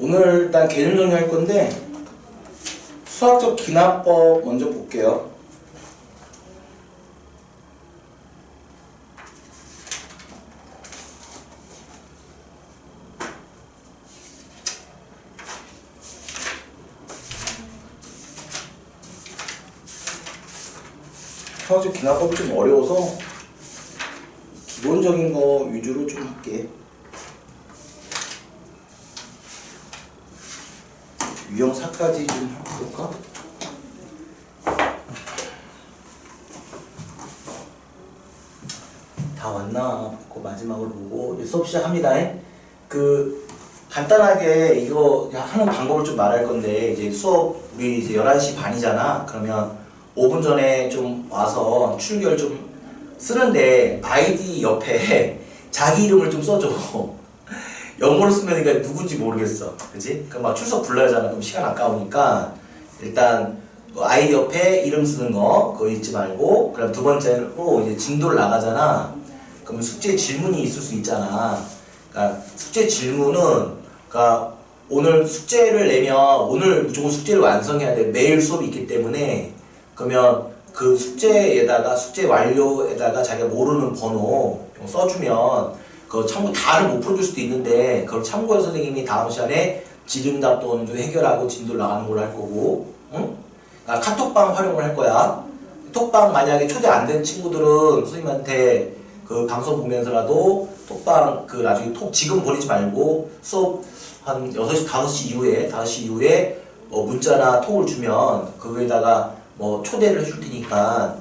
오늘 일단 개념 정리할 건데 수학적 기납법 먼저 볼게요. 수학적 기납법이 좀 어려워서 기본적인 거 위주로 좀 할게. 유형사까지 좀 해볼까? 다 왔나? 그 마지막으로 보고 이제 수업 시작합니다. 간단하게 이거 하는 방법을 좀 말할 건데, 이제 수업 우리 이제 11시 반이잖아. 그러면 5분 전에 좀 와서 출결 좀 쓰는데 아이디 옆에 자기 이름을 좀 써줘. 영어로 쓰면 이게 누군지 모르겠어. 그치? 그럼 막 출석 불러야 하잖아. 그럼 시간 아까우니까 일단 아이디 옆에 이름 쓰는 거 그거 잊지 말고, 그럼 두 번째로 이제 진도를 나가잖아. 그러면 숙제 질문이 있을 수 있잖아. 그러니까 숙제 질문은, 그러니까 오늘 숙제를 내면 오늘 무조건 숙제를 완성해야 돼. 매일 수업이 있기 때문에. 그러면 그 숙제에다가 숙제 완료에다가 자기가 모르는 번호 써주면 그 참고 다를 못 풀어줄 수도 있는데, 그걸 참고해서 선생님이 다음 시간에 질의응답도 어느 정도 해결하고 진도를 나가는 걸로 할 거고, 응? 그러니까 카톡방 활용을 할 거야. 톡방 만약에 초대 안 된 친구들은 선생님한테 그 방송 보면서라도 톡방 나중에 지금 보내지 말고 수업 한 6시, 5시 이후에 문자나 톡을 주면 그거에다가 초대를 해줄 테니까,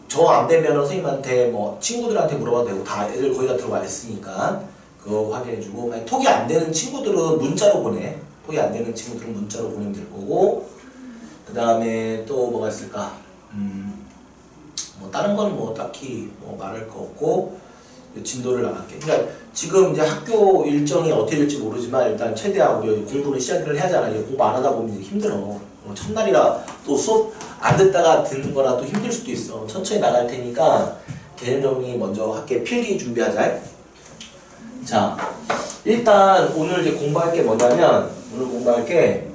저 안 되면은 선생님한테 친구들한테 물어봐도 되고, 다 애들 거의 다 들어와 있으니까 그거 확인해주고, 만약 톡이 안 되는 친구들은 문자로 보내. 톡이 안 되는 친구들은 문자로 보내면 될 거고, 그 다음에 또 뭐가 있을까? 다른 거는 딱히 말할 거 없고, 진도를 나갈게. 그러니까 지금 이제 학교 일정이 어떻게 될지 모르지만 일단 최대한 우리 공부를 시작을 해야 하잖아. 공부 안 하다 보면 이제 힘들어. 첫날이라 또 수업 안 듣다가 듣는 거라 또 힘들 수도 있어. 천천히 나갈 테니까 개념 정리 먼저 할게. 필기 준비하자. 자, 일단 오늘 이제 공부할 게 뭐냐면, 오늘 공부할 게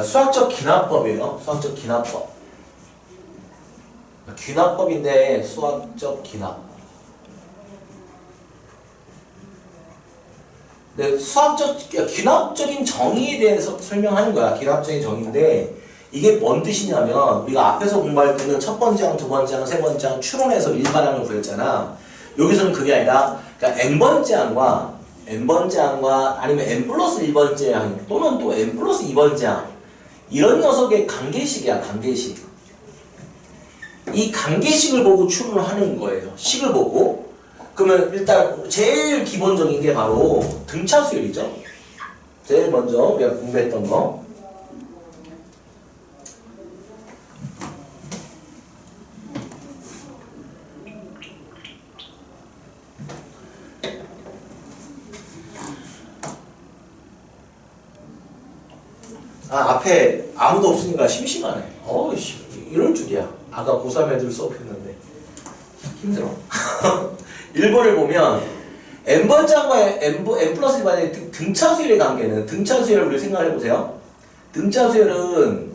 수학적 기납법이에요. 수학적 기납법. 기납법인데 수학적 기납. 네, 기납적인 정의에 대해서 설명하는 거야. 기납적인 정의인데 이게 뭔 뜻이냐면, 우리가 앞에서 공부할 때는 첫 번째 항, 두 번째 항, 세 번째 항 추론해서 일반항을 구했잖아. 여기서는 그게 아니라, 그러니까 n번째 항과 아니면 n 플러스 1번째 항 또는 또 n 플러스 2번째 항, 이런 녀석의 관계식이야. 관계식. 이 관계식을 보고 추론을 하는 거예요. 식을 보고. 그러면 일단 제일 기본적인 게 바로 등차수열이죠. 제일 먼저 우리가 공부했던 거. 앞에 아무도 없으니까 심심하네. 이럴 줄이야. 아까 고3 애들 수업했는데 힘들어. 1번을 보면 n번째과 n 플러스 1번의 등차수열의 관계는, 등차수열을 우리 생각을 해보세요. 등차수열은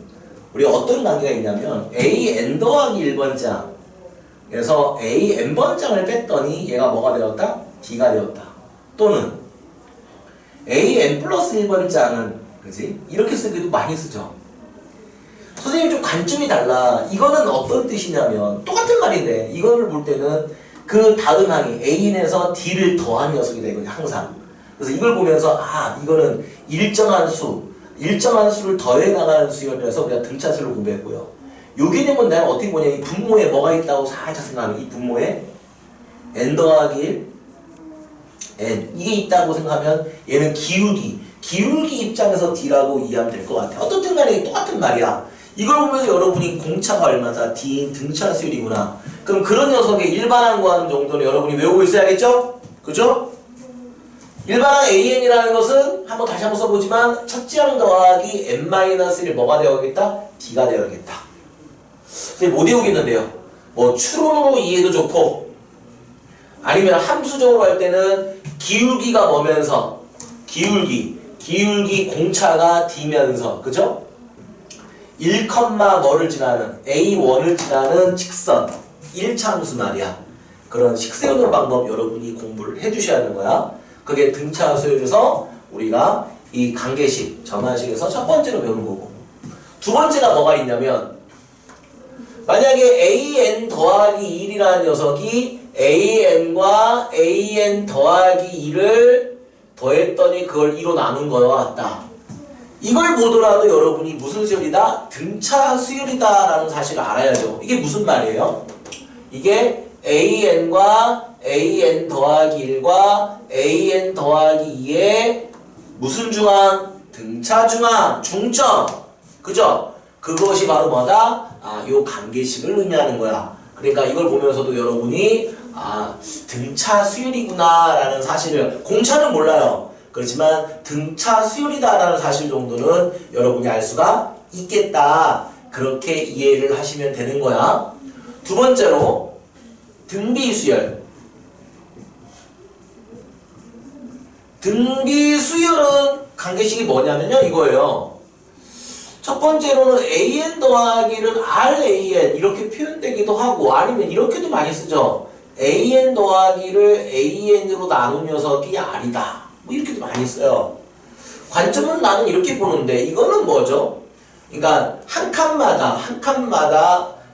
우리 어떤 관계가 있냐면, a n 더하기 1번장, 그래서 a n번장을 뺐더니 얘가 뭐가 되었다? d가 되었다. 또는 a n 플러스 1번장은, 그지? 이렇게 쓰기도 많이 쓰죠. 선생님 좀 관점이 달라. 이거는 어떤 뜻이냐면, 똑같은 말인데 이거를 볼 때는 그 다음 항이 A인에서 D를 더한 녀석이 되거든요. 항상. 그래서 이걸 보면서 이거는 일정한 수를 더해 나가는 수열이라서 우리가 등차수를 공부했고요. 요 개념은 내가 어떻게 보냐, 이 분모에 뭐가 있다고 살짝 생각하면, 이 분모에 n 더하기 1, n 이게 있다고 생각하면 얘는 기울기 입장에서 D라고 이해하면 될 것 같아. 어떻든 간에 똑같은 말이야. 이걸 보면서 여러분이 공차가 얼마다 D인 등차수열이구나. 그럼 그런 녀석의 일반항과 정도는 여러분이 외우고 있어야겠죠? 그죠? 일반항 AN이라는 것은 다시 한번 써보지만, 첫째 항 더하기 n-1이 뭐가 되어야겠다? D가 되어야겠다. 근데 못 외우겠는데요. 추론으로 이해도 좋고, 아니면 함수적으로 할 때는 기울기가 뭐면서 기울기 공차가 D면서 그죠? 1, 뭐를 지나는 A1을 지나는 직선 1차 함수 말이야. 그런 식 세우는 방법 여러분이 공부를 해주셔야 하는 거야. 그게 등차 수열에서 우리가 이 관계식, 전환식에서 첫 번째로 배우는 거고, 두 번째가 뭐가 있냐면 만약에 AN 더하기 1이라는 녀석이 AN과 AN 더하기 2를 더했더니 그걸 2로 나눈 거와 같다. 이걸 보더라도 여러분이 무슨 수열이다? 등차 수열이다 라는 사실을 알아야죠. 이게 무슨 말이에요? 이게 AN과 AN 더하기 1과 AN 더하기 2의 무슨 중앙? 등차 중앙, 중점. 그죠? 그것이 바로 뭐다? 요 관계식을 의미하는 거야. 그러니까 이걸 보면서도 여러분이 등차 수열이구나 라는 사실을, 공차는 몰라요. 그렇지만 등차 수열이다 라는 사실 정도는 여러분이 알 수가 있겠다. 그렇게 이해를 하시면 되는 거야. 두 번째로 등비수열. 등비수열은 관계식이 뭐냐면요, 이거예요. 첫 번째로는 AN 더하기를 RAN 이렇게 표현되기도 하고, 아니면 이렇게도 많이 쓰죠. AN 더하기를 AN으로 나눈 녀석이 R이다. 뭐 이렇게도 많이 써요. 관점은 나는 이렇게 보는데, 이거는 뭐죠? 그러니까 한 칸마다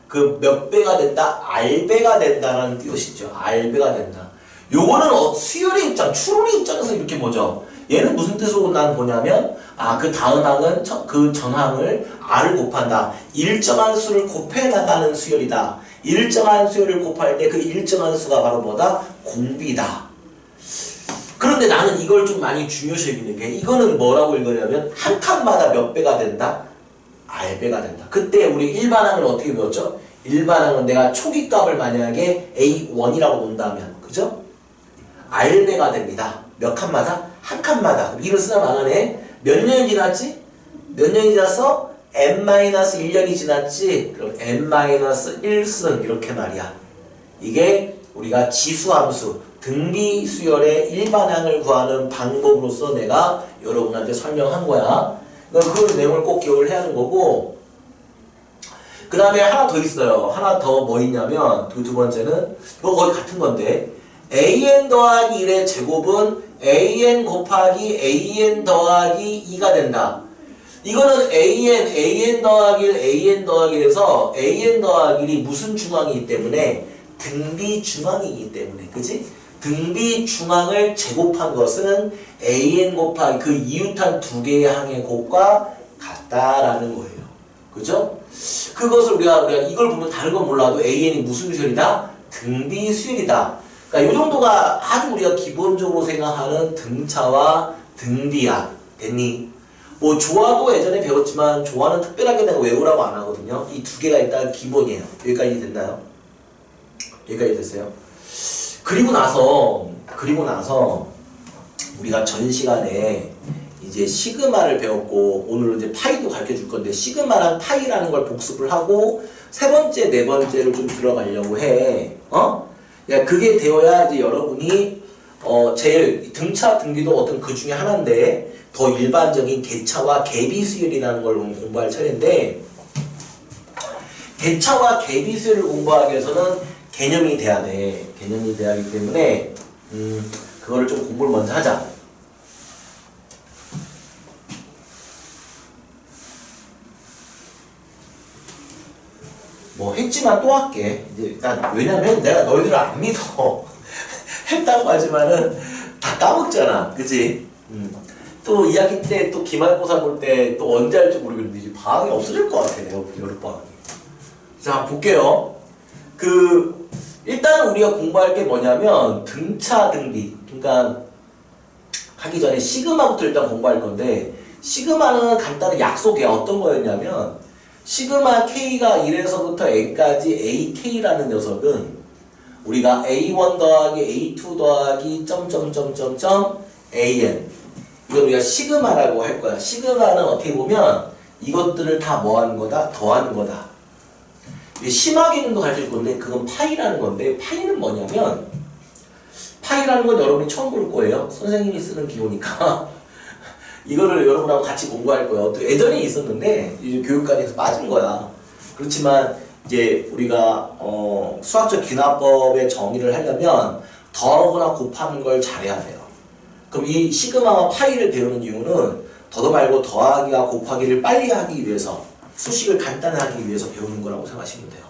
그 몇 배가 된다? R배가 된다는 뜻이죠. R배가 된다. 요거는 수열의 입장, 추론의 입장에서 이렇게 보죠. 얘는 무슨 뜻으로 난 보냐면, 그 다음 항은 그 전항을 R을 곱한다. 일정한 수를 곱해 나가는 수열이다. 일정한 수열을 곱할 때 그 일정한 수가 바로 뭐다? 공비다. 그런데 나는 이걸 좀 많이 중요시 여기는 게, 이거는 뭐라고 읽으냐면 한 칸마다 몇 배가 된다? R배가 된다. 그때 우리 일반항을 어떻게 배웠죠? 일반항은 내가 초기값을 만약에 A1이라고 본다면, 그죠? R배가 됩니다. 몇 칸마다? 한 칸마다. 이를 쓰다 망하네. 몇 년이 지났지? 몇 년이 지났어? n-1년이 지났지? 그럼 n-1승 이렇게 말이야. 이게 우리가 지수함수, 등비수열의 일반항을 구하는 방법으로서 내가 여러분한테 설명한 거야. 그 내용을 꼭 기억을 해야 하는 거고, 그 다음에 하나 더 있어요. 하나 더 뭐 있냐면, 두 번째는 이거 거의 같은 건데, AN 더하기 1의 제곱은 AN 곱하기 AN 더하기 2가 된다. 이거는 AN 더하기 1, AN 더하기 1에서 AN 더하기 1이 무슨 중앙이기 때문에? 등비 중앙이기 때문에. 그지? 등비 중앙을 제곱한 것은 AN 곱하기 그 이웃한 두 개의 항의 곱과 같다라는 거예요. 그죠? 그것을 우리가 이걸 보면 다른 건 몰라도 AN이 무슨 수열이다? 등비 수열이다. 그러니까 이 정도가 아주 우리가 기본적으로 생각하는 등차와 등비야. 됐니? 뭐 조화도 예전에 배웠지만 조화는 특별하게 내가 외우라고 안 하거든요. 이 두 개가 일단 기본이에요. 여기까지 됐나요? 여기까지 됐어요? 그리고 나서 우리가 전 시간에 이제 시그마를 배웠고, 오늘은 이제 파이도 가르쳐 줄 건데, 시그마랑 파이라는 걸 복습을 하고 세 번째, 네 번째를 좀 들어가려고 해. 야, 그게 되어야 이제 여러분이 제일 등차, 등비도 어떤 그 중에 하나인데, 더 일반적인 개차와 개비수열이라는 걸 공부할 차례인데, 개차와 개비수열을 공부하기 위해서는 개념이 돼야 돼. 개념이 돼야 하기 때문에 그거를 좀 공부를 먼저 하자. 뭐 했지만 또 할게. 이제 일단 왜냐면 내가 너희들을 안 믿어. 했다고 하지만은 다 까먹잖아. 그치? 또 2학기 때 또 기말고사 볼 때 또 언제 할지 모르겠는데 이제 방학이 없어질 것 같아. 내가 여름방학이. 자, 볼게요. 일단 우리가 공부할 게 뭐냐면 등차, 등비. 그러니까 하기 전에 시그마부터 일단 공부할 건데, 시그마는 간단한 약속이야. 어떤 거였냐면, 시그마 K가 1에서부터 N까지 AK라는 녀석은 우리가 A1 더하기 A2 더하기 점점점점점 AN, 이걸 우리가 시그마라고 할 거야. 시그마는 어떻게 보면 이것들을 다 뭐 하는 거다? 더하는 거다. 심화 기능도 가르칠 건데, 그건 파이라는 건데, 파이는 뭐냐면, 파이라는 건 여러분이 처음 볼 거예요. 선생님이 쓰는 기호니까. 이거를 여러분하고 같이 공부할 거예요. 또 예전에 있었는데 이제 교육관에서 빠진 거야. 그렇지만 이제 우리가 수학적 귀납법의 정의를 하려면 더하거나 곱하는 걸 잘해야 돼요. 그럼 이 시그마와 파이를 배우는 이유는 더도 말고 더하기와 곱하기를 빨리 하기 위해서, 수식을 간단하게 하기 위해서 배우는 거라고 생각하시면 돼요.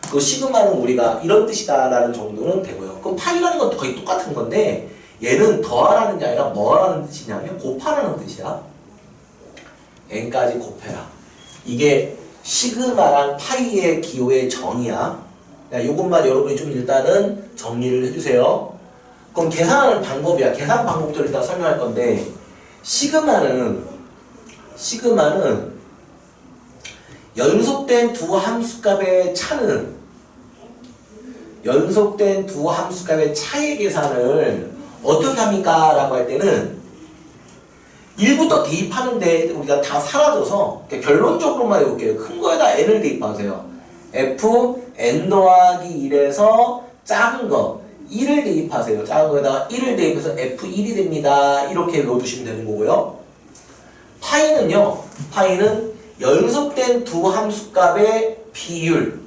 그 시그마는 우리가 이런 뜻이다라는 정도는 되고요. 그럼 파이라는 건 거의 똑같은 건데 얘는 더하라는 게 아니라 뭐라는 뜻이냐면 곱하라는 뜻이야. n까지 곱해라. 이게 시그마랑 파이의 기호의 정의야. 이것만 여러분이 좀 일단은 정리를 해주세요. 그럼 계산하는 방법이야. 계산 방법도 일단 설명할 건데 시그마는 연속된 두 함수값의 차는 연속된 두 함수값의 차의 계산을 어떻게 합니까? 라고 할 때는 1부터 대입하는데 우리가 다 사라져서 결론적으로만 해볼게요. 큰 거에다 n을 대입하세요. f n 더하기 1에서 작은 거 1을 대입하세요. 작은 거에다가 1을 대입해서 f1이 됩니다. 이렇게 외워두시면 되는 거고요. 파이는요. 파이는 연속된 두 함수값의 비율.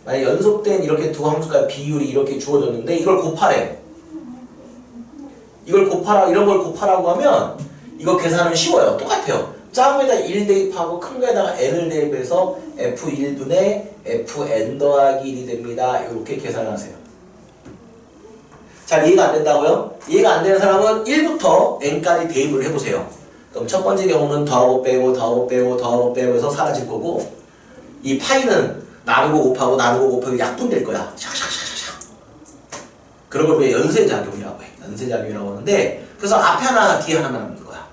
만약 연속된 이렇게 두 함수값의 비율이 이렇게 주어졌는데 이걸 곱하래. 이걸 곱하라, 이런 걸 곱하라고 하면 이거 계산은 쉬워요. 똑같아요. 작은 거에다 1 대입하고 큰 거에다가 n을 대입해서 f1분의 fn 더하기 1이 됩니다. 이렇게 계산하세요. 잘 이해가 안 된다고요? 이해가 안 되는 사람은 1부터 n까지 대입을 해보세요. 그럼 첫 번째 경우는 더하고 빼고 더하고 빼고 더하고 빼고 해서 사라질 거고, 이 파이는 나누고 곱하고 나누고 곱하고 약분될 거야. 샥샥샥샥. 그런 걸 우리가 연쇄작용이라고 해. 연쇄작용이라고 하는데, 그래서 앞에 하나 뒤에 하나만 남는 거야.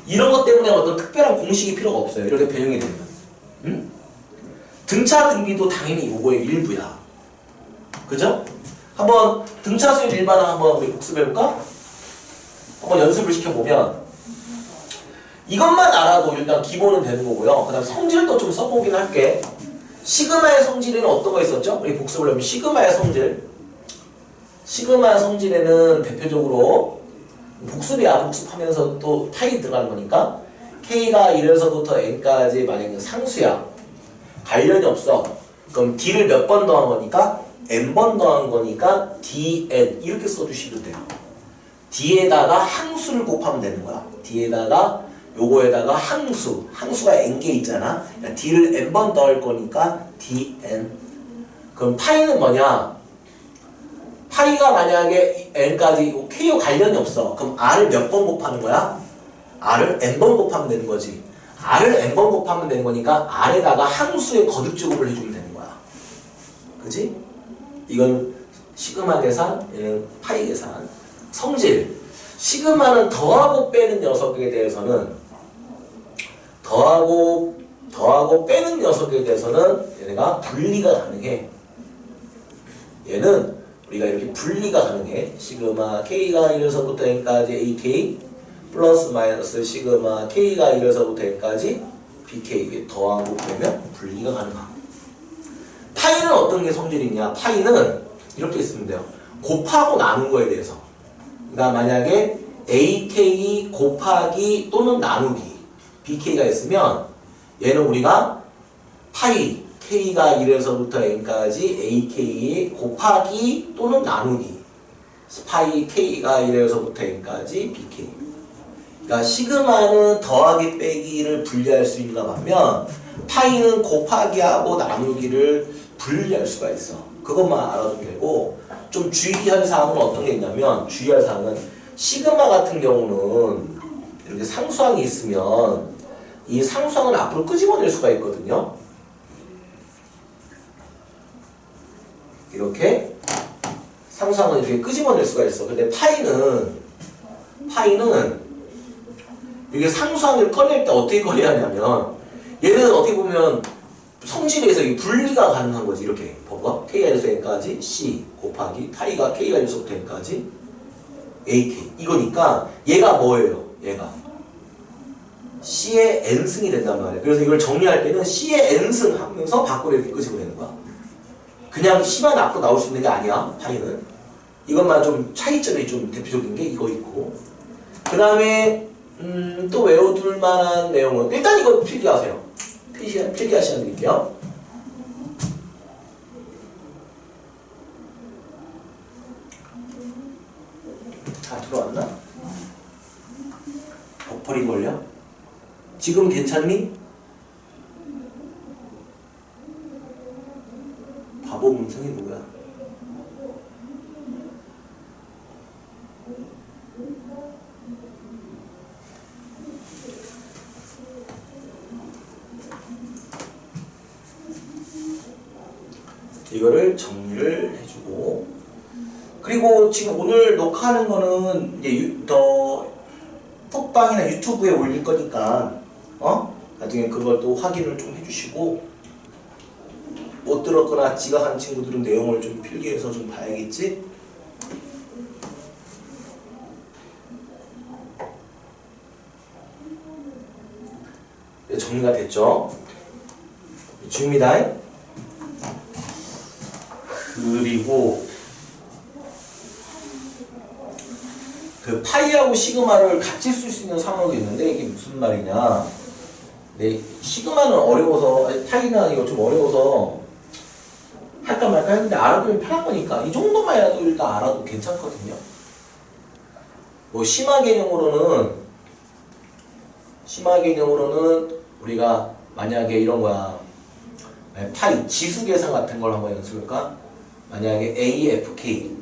이런 것 때문에 어떤 특별한 공식이 필요가 없어요. 이렇게 변형이 되면. 응? 등차 등비도 당연히 요거의 일부야. 그죠? 한번 등차수의 일반을 한번 우리 복습해볼까? 한번 연습을 시켜보면 이것만 알아도 일단 기본은 되는 거고요. 그 다음 성질도 좀 써보긴 할게. 시그마의 성질에는 어떤 거 있었죠? 우리 복습을 하면 시그마의 성질. 시그마의 성질에는 대표적으로 복습이야. 복습하면서 또 파이 들어가는 거니까 K가 1에서부터 N까지 만약에 상수야. 관련이 없어. 그럼 D를 몇 번 더한 거니까? N번 더한 거니까 DN 이렇게 써주시면 돼요. D에다가 항수를 곱하면 되는 거야. D에다가 요거에다가 항수가 n개 있잖아. D를 n번 더할 거니까 DN. 그럼 파이는 뭐냐? 파이가 만약에 n까지 K와 관련이 없어. 그럼 R을 몇 번 곱하는 거야? R을 n번 곱하면 되는 거지. R을 n번 곱하면 되는 거니까 R에다가 항수의 거듭 제곱을 해주면 되는 거야. 그지? 이건 시그마 계산, 얘는 파이 계산. 성질. 시그마는 더하고 빼는 녀석에 대해서는 더하고 빼는 녀석에 대해서는 얘네가 분리가 가능해. 얘는 우리가 이렇게 분리가 가능해. 시그마 K가 1에서부터 N까지 AK 플러스 마이너스 시그마 K가 1에서부터 N까지 BK 더하고 빼면 분리가 가능하고. 파이는 어떤 게 성질이냐? 파이는 이렇게 있으면 돼요. 곱하고 나눈 거에 대해서. 그러니까 만약에 AK 곱하기 또는 나누기 BK가 있으면 얘는 우리가 파이 K가 1에서부터 N까지 AK에 곱하기 또는 나누기 파이 K가 1에서부터 N까지 BK. 그러니까 시그마는 더하기 빼기를 분리할 수 있는가 반면 파이는 곱하기하고 나누기를 분리할 수가 있어. 그것만 알아두면 되고, 좀 주의할 사항은 어떤 게 있냐면, 주의할 사항은 시그마 같은 경우는 이렇게 상수항이 있으면 이 상수항을 앞으로 끄집어낼 수가 있거든요. 이렇게 상수항을 이렇게 끄집어낼 수가 있어. 근데 파이는 이게 상수항을 꺼낼 때 어떻게 꺼내야 하냐면, 얘는 어떻게 보면 성질에서 분리가 가능한 거지. 이렇게 봐봐. K가 1에서 N까지 C 곱하기 파이가 K가 1에서부터 N까지 AK 이거니까 얘가 뭐예요? 얘가 C의 N승이 된단 말이야. 그래서 이걸 정리할 때는 C의 N승 하면서 밖으로 이렇게 끄집어내는 거야. 그냥 C만 앞으로 나올 수 있는 게 아니야. 파이는 이것만 좀 차이점이 좀 대표적인 게 이거 있고, 그 다음에 또 외워둘 만한 내용은 일단 이거 필기하세요. 필기할 시간 드릴게요. 다 들어왔나? 버퍼링 걸려? 지금 괜찮니? 바보 문성이 뭐야? 이거를 정리를 해주고, 그리고 지금 오늘 녹화하는 거는 이제 톡방이나 유튜브에 올릴 거니까 나중에 그걸 또 확인을 좀 해주시고, 못 들었거나 지각한 친구들은 내용을 좀 필기해서 좀 봐야겠지? 네, 정리가 됐죠? 줍니다. 그리고 그 파이하고 시그마를 같이 쓸 수 있는 상황이 있는데 이게 무슨 말이냐? 네, 시그마는 어려워서, 파이나 이거 좀 어려워서 할까 말까 했는데 알아두면 편한 거니까 이 정도만이라도 일단 알아도 괜찮거든요. 뭐 심화 개념으로는 우리가 만약에 이런 거야, 파이 지수 계산 같은 걸 한번 연습할까? 만약에 AFK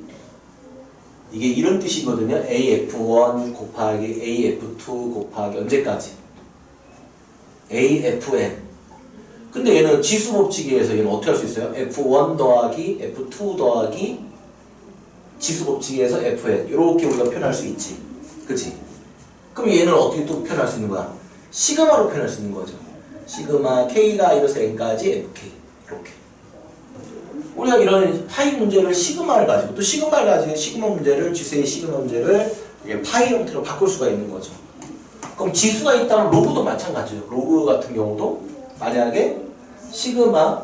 이게 이런 뜻이거든요. AF1 곱하기 AF2 곱하기 언제까지? AFN. 근데 얘는 지수 법칙에 의해서 얘는 어떻게 할 수 있어요? F1 더하기 F2 더하기 지수 법칙에 의해서 FN 이렇게 우리가 표현할 수 있지. 그치? 그럼 얘는 어떻게 또 표현할 수 있는 거야? 시그마로 표현할 수 있는 거죠. 시그마 K가 이래서 N까지 FK 이렇게. 우리가 이런 파이 문제를 시그마를 가지고 또 시그마를 가지고 시그마 문제를 지수의 시그마 문제를 파이 형태로 바꿀 수가 있는 거죠. 그럼 지수가 있다면 로그도 마찬가지예요. 로그 같은 경우도 만약에 시그마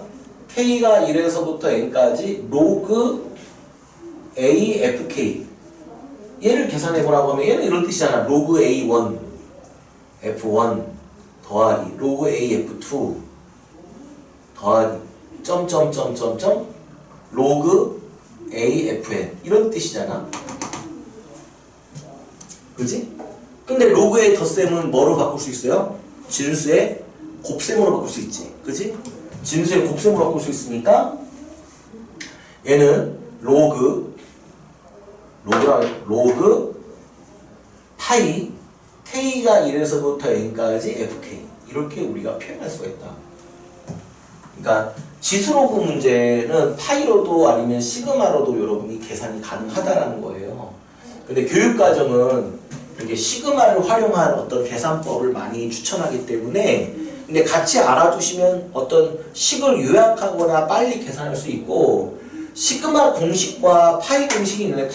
K가 1에서부터 N까지 로그 AFK 얘를 계산해보라고 하면 얘는 이런 뜻이잖아. 로그 A1 F1 더하기 로그 AF2 더하기 점점점점점 로그 AFN 이런 뜻이잖아. 그지? 근데 로그의 덧셈은 뭐로 바꿀 수 있어요? 진수의 곱셈으로 바꿀 수 있지. 그지? 진수의 곱셈으로 바꿀 수 있으니까 얘는 로그 파이 K가 1에서부터 N까지 FK 이렇게 우리가 표현할 수가 있다. 그러니까 지수로그 문제는 파이로도 아니면 시그마로도 여러분이 계산이 가능하다라는 거예요. 근데 교육과정은 이렇게 시그마를 활용한 어떤 계산법을 많이 추천하기 때문에 근데 같이 알아두시면 어떤 식을 요약하거나 빨리 계산할 수 있고 시그마 공식과 파이 공식이 있는데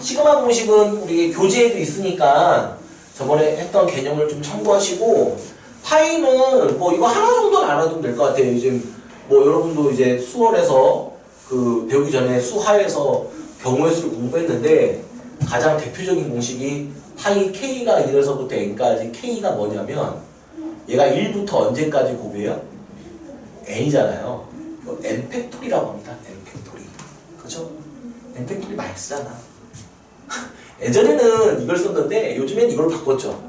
시그마 공식은 우리 교재에도 있으니까 저번에 했던 개념을 좀 참고하시고 파이는 뭐 이거 하나 정도는 알아두면 될 것 같아요. 요즘 뭐 여러분도 이제 수월에서 그 배우기 전에 수하에서 경우의 수를 공부했는데 가장 대표적인 공식이 파이 K가 1에서부터 N까지 K가 뭐냐면 얘가 1부터 언제까지 곱이에요? N이잖아요. N 팩토리라고 합니다. N 팩토리. 그죠? N 팩토리 많이 쓰잖아. 예전에는 이걸 썼는데 요즘엔 이걸 바꿨죠.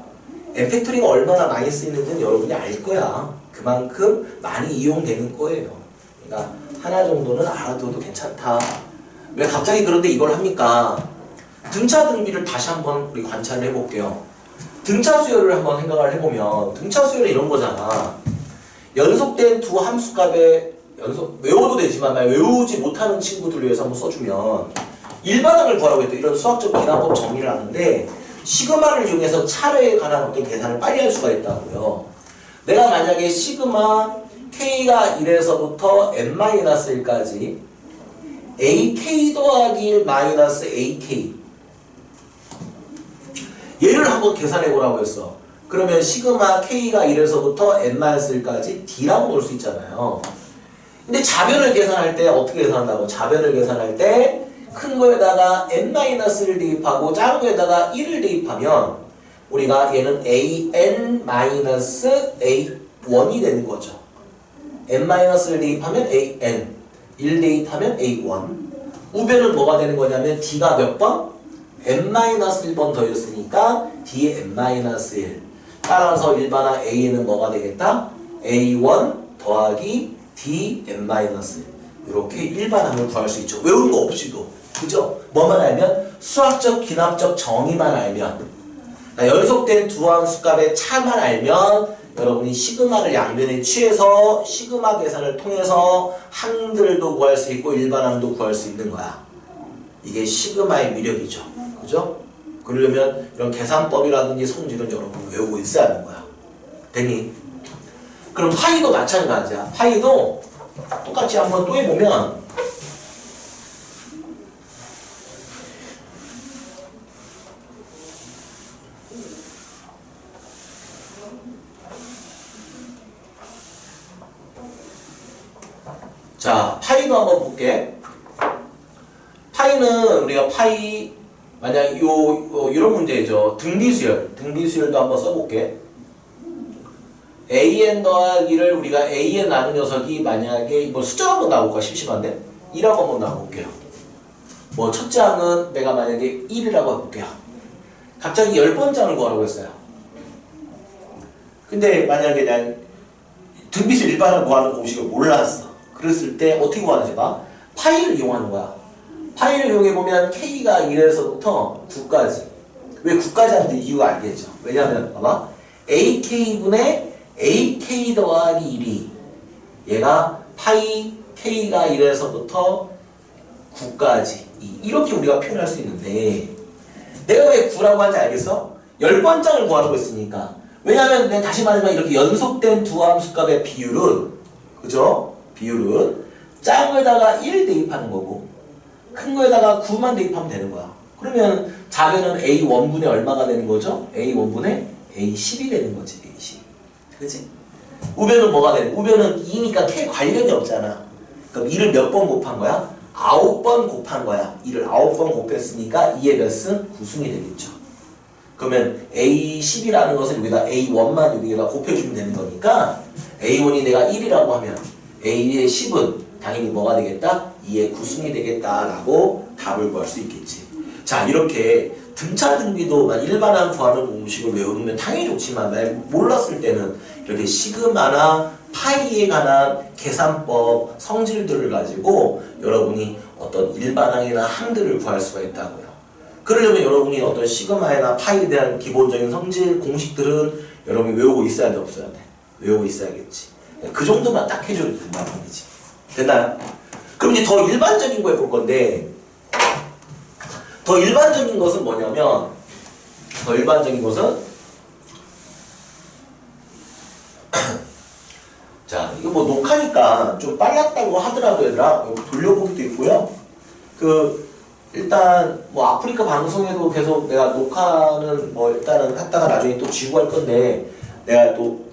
N 팩토리가 얼마나 많이 쓰이는지는 여러분이 알 거야. 그만큼 많이 이용되는 거예요. 그러니까 하나 정도는 알아둬도 괜찮다. 왜 갑자기 그런데 이걸 합니까? 등차 등비를 다시 한번 우리 관찰을 해볼게요. 등차 수열을 한번 생각을 해보면 등차 수열은 이런 거잖아. 연속된 두 함수값의 외워도 되지만 외우지 못하는 친구들 위해서 한번 써주면 일반항을 구하라고 했던 이런 수학적 기납법 정리를 하는데 시그마를 이용해서 차례에 관한 어떤 계산을 빨리 할 수가 있다고요. 내가 만약에 시그마 K가 1에서부터 N-1까지 AK 더하기 1 마이너스 AK 얘를 한번 계산해보라고 했어. 그러면 시그마 K가 1에서부터 N-1까지 D라고 놓을 수 있잖아요. 근데 자변을 계산할 때 어떻게 계산한다고? 자변을 계산할 때 큰 거에다가 N-를 대입하고 작은 거에다가 1을 대입하면 우리가 얘는 an-a1이 되는 거죠. n-를 대입하면 an, 1 대입하면 a1. 우변은 뭐가 되는 거냐면 d가 몇 번? n-1번 더했으니까 d의 n-1. 따라서 일반항 a는 뭐가 되겠다? a1 더하기 d n-1. 이렇게 일반항을 구할 수 있죠. 외우는 거 없이도. 그죠? 뭐만 알면? 수학적, 기납적 정의만 알면. 연속된 두 함수값의 차만 알면 여러분이 시그마를 양변에 취해서 시그마 계산을 통해서 항들도 구할 수 있고 일반항도 구할 수 있는 거야. 이게 시그마의 위력이죠. 그죠? 그러려면 이런 계산법이라든지 성질은 여러분 외우고 있어야 하는 거야. 되니? 그럼 파이도 마찬가지야. 파이도 똑같이 한번 또 해보면 자, 파이도 한번 볼게. 파이는 우리가 파이 만약 이런 문제죠. 등비수열도 한번 써볼게. an 더하기를 우리가 an 나눈 녀석이 만약에 뭐 숫자 한번 나올까 심심한데 1하고 한번 나와볼게요. 뭐 첫째 항은 내가 만약에 1이라고 해볼게요. 갑자기 10번장을 구하라고 했어요. 근데 만약에 난 등비수 일반을 구하는 공식을 몰랐어. 그랬을 때 어떻게 구하는지 봐. 파이를 이용하는 거야. 파이를 이용해보면 k가 1에서부터 9까지. 왜 9까지 하는데 이유가 알겠죠. 왜냐면 봐봐. ak분의 ak 더하기 1이 얘가 파이 k가 1에서부터 9까지 이렇게 우리가 표현할 수 있는데 내가 왜 9라고 하는지 알겠어? 10번장을 구하라고 했으니까. 왜냐면 내가 다시 말하지만 이렇게 연속된 두 함수값의 비율은 그죠? 비율은 작은 거에다가 1 대입하는 거고 큰 거에다가 9만 대입하면 되는 거야. 그러면 자변은 A1분의 얼마가 되는 거죠? A1분의 A10이 되는 거지. A10. 그치? 우변은 뭐가 되는? 우변은 2니까 K 관련이 없잖아. 그럼 2를 몇 번 곱한 거야? 9번 곱한 거야. 2를 9번 곱했으니까 2의 몇은 9승이 되겠죠. 그러면 A10이라는 것을 여기다 A1만 여기다 곱해주면 되는 거니까 A1이 내가 1이라고 하면 A의 10은 당연히 뭐가 되겠다? 2의 9승이 되겠다라고 답을 구할 수 있겠지. 자, 이렇게 등차 등비도 일반항 구하는 공식을 외우면 당연히 좋지만 만약 몰랐을 때는 이렇게 시그마나 파이에 관한 계산법, 성질들을 가지고 여러분이 어떤 일반항이나 항들을 구할 수가 있다고요. 그러려면 여러분이 어떤 시그마나 파이에 대한 기본적인 성질, 공식들은 여러분이 외우고 있어야 돼, 없어야 돼? 외우고 있어야겠지. 그 정도만 딱 해줘도 된다는 얘기지. 됐나요? 그럼 이제 더 일반적인 거 해볼 건데 더 일반적인 것은 뭐냐면 더 일반적인 것은 자, 이거 뭐 녹화니까 좀 빨랐다고 하더라도 얘들아 여기 돌려보기도 있고요. 일단 뭐 아프리카 방송에도 계속 내가 녹화는 뭐 일단은 했다가 나중에 또 지고 할 건데 내가 또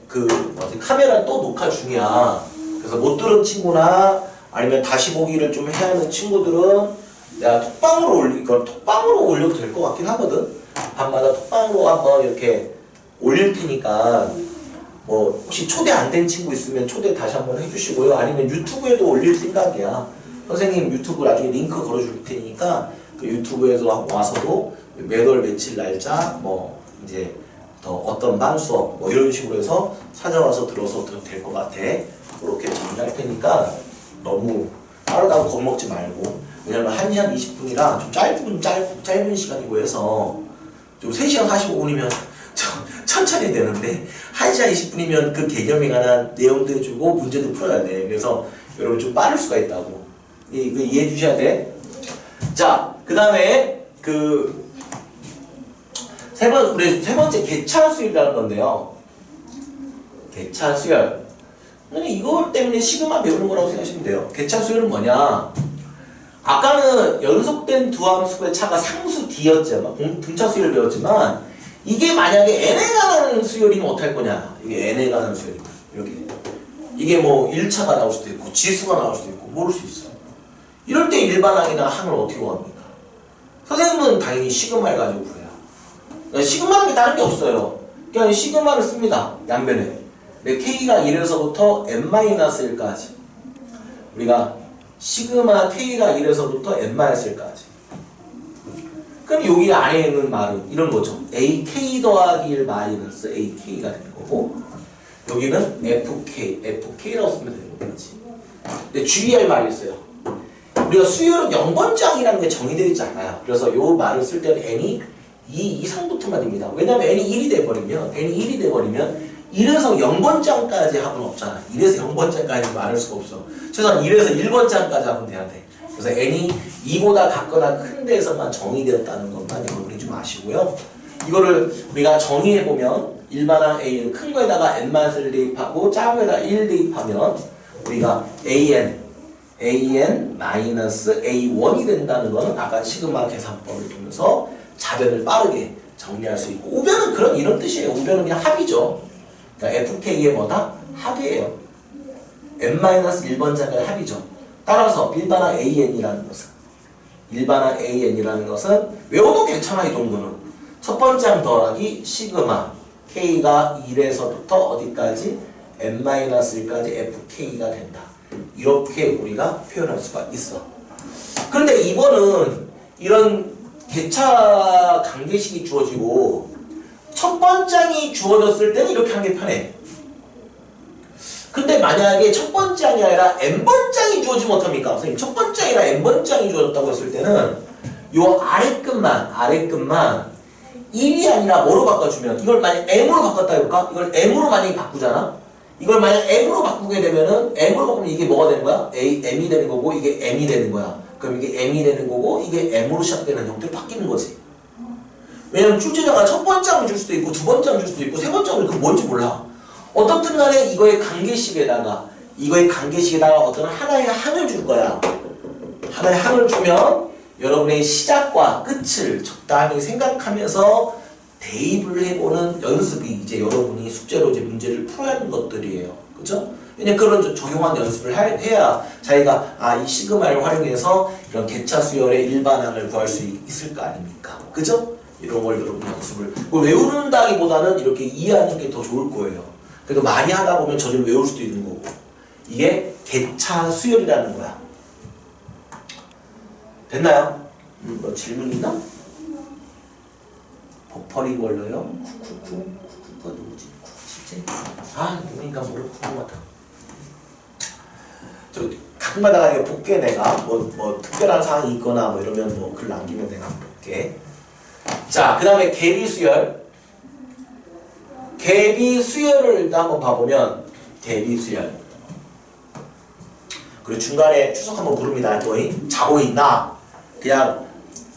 카메라 또 녹화 중이야. 그래서 못 들은 친구나 아니면 다시 보기를 좀 해야 하는 친구들은 내가 톡방으로 올려도 될 것 같긴 하거든. 밤마다 톡방으로 한번 이렇게 올릴 테니까 뭐 혹시 초대 안 된 친구 있으면 초대 다시 한번 해주시고요. 아니면 유튜브에도 올릴 생각이야. 선생님 유튜브 나중에 링크 걸어줄 테니까 그 유튜브에서 와서도 매월 며칠 날짜 뭐 이제 더 어떤 반 수업 뭐 이런 식으로 해서 찾아와서 들어서 될 것 같아. 그렇게 정리할 테니까 너무 빠르다고 겁먹지 말고. 왜냐면 1시간 20분이라 좀 짧은 시간이고 해서 좀 3시간 45분이면 천천히 되는데 1시간 20분이면 그 개념에 관한 내용도 해주고 문제도 풀어야 돼. 그래서 여러분 좀 빠를 수가 있다고. 이거 이해해 주셔야 돼. 자, 그 다음에 우리 세 번째 개차 수열이라는 건데요. 개차 수열. 이거 때문에 시그마 배우는 거라고 생각하시면 돼요. 개차 수열은 뭐냐? 아까는 연속된 두 함수의 차가 상수 D였지만 등차 수열을 배웠지만 이게 만약에 n에 관한 수열이면 어떡할 거냐? 이게 n에 관한 수열이면 이렇게 이게 뭐 1차가 나올 수도 있고 지수가 나올 수도 있고 모를 수 있어. 이럴 때 일반항이나 항을 어떻게 구합니까? 선생님은 당연히 시그마를 가지고 구해요. 시그마라는 게 다른 게 없어요. 그냥 시그마를 씁니다. 양변에. K가 1에서부터 n-1까지. 우리가 시그마 K가 1에서부터 n-1까지. 그럼 여기 안에 있는 말은 이런 거죠. AK 더하기 1 마이너스 AK가 되는 거고, 여기는 FK라고 쓰면 되는 거지. 근데 주의할 말이 있어요. 우리가 수열은 0번장이라는 게 정의되어 있지 않아요. 그래서 이 말을 쓸 때는 n이 2 이상부터만 됩니다. 왜냐면 n이 1이 돼버리면 1에서 0번장까지 합은 없잖아. 1에서 0번장까지 말할 수가 없어. 최소한 1에서 1번장까지 합은 돼야 돼. 그래서 n이 2보다 같거나 큰 데에서만 정의되었다는 것만 여러분이 좀 아시고요. 이거를 우리가 정의해보면 일반항 a는 큰 거에다가 n만을 대입하고 작은 거에다가 1 대입하면 우리가 an-a1이 된다는 거는 아까 시그마 계산법을 통해서 자변을 빠르게 정리할 수 있고, 우변은 이런 뜻이에요. 우변은 그냥 합이죠. 그러니까 fk의 뭐다? 합이에요. n-1번장의 합이죠. 따라서 일반항 an이라는 것은 외워도 괜찮아. 이 정도는 첫 번째 항 더하기 시그마 k가 1에서부터 어디까지? n-1까지 fk가 된다. 이렇게 우리가 표현할 수가 있어. 그런데 이번은 이런 개차 관계식이 주어지고 첫 번장이 주어졌을 때는 이렇게 하는 게 편해. 근데 만약에 첫 번장이 아니라 n번장이 주어지면 어떡합니까? 선생님, 첫 번장이라 n번장이 주어졌다고 했을 때는 요 아래끝만 1이 아니라 뭐로 바꿔주면, 이걸 만약 m으로 바꿨다 해볼까? 이걸 m으로 만약에 바꾸잖아? 이걸 만약 m으로 바꾸게 되면은, m으로 바꾸면 이게 뭐가 되는 거야? m이 되는 거고, 이게 m이 되는 거야. 그럼 이게 m이 되는 거고, 이게 m으로 시작되는 형태로 바뀌는 거지. 왜냐면 출제자가 첫 번장을 줄 수도 있고, 두 번장을 줄 수도 있고, 세 번장을 그 뭔지 몰라. 어떻든 간에 이거의 관계식에다가 어떤 하나의 항을 줄 거야. 하나의 항을 주면 여러분의 시작과 끝을 적당히 생각하면서 대입을 해보는 연습이 이제 여러분이 숙제로 이제 문제를 풀어야 하는 것들이에요. 그죠? 왜냐면 그런 적용한 연습을 해야 자기가 이 시그마를 활용해서 이런 개차 수열의 일반항을 구할 수 있을 거 아닙니까? 그죠? 이런 걸 여러분 연습을 외운다기보다는 이렇게 이해하는 게 더 좋을 거예요. 그래도 많이 하다 보면 저절로 외울 수도 있는 거고. 이게 개차 수열이라는 거야. 됐나요? 뭐 질문 있나? 버퍼링 걸려요? 쿠쿠쿠가 누구지? 쿠쿠 누구니까 모를 쿠쿠 같아. 저 가끔가다가 이거 볼게. 내가 뭐 특별한 사항이 있거나 뭐 이러면 뭐 글 남기면 내가 볼게. 자, 그 다음에 개비수열. 개비수열을 일단 한번 봐보면, 개비수열. 그리고 중간에 추석 한번 물읍니다. 너희 자고 있나? 그냥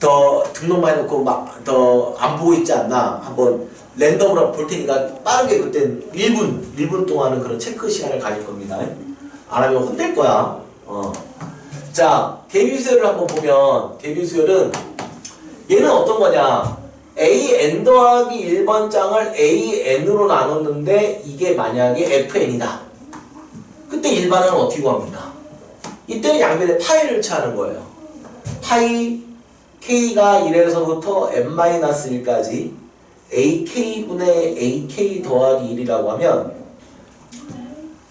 더 등록만 해놓고 막 더 안 보고 있지 않나? 한번 랜덤으로 볼 테니까 빠르게 그때 1분 동안은 그런 체크 시간을 가질 겁니다. 안 하면 혼낼 거야. 자, 개비수열을 한번 보면, 개비수열은 얘는 어떤 거냐? AN 더하기 1번장을 AN으로 나눴는데 이게 만약에 FN이다. 그때 일반은 어떻게 구합니까? 이때는 양변에 파이를 취하는 거예요. 파이 K가 1에서부터 n-1까지 AK분의 AK 더하기 1이라고 하면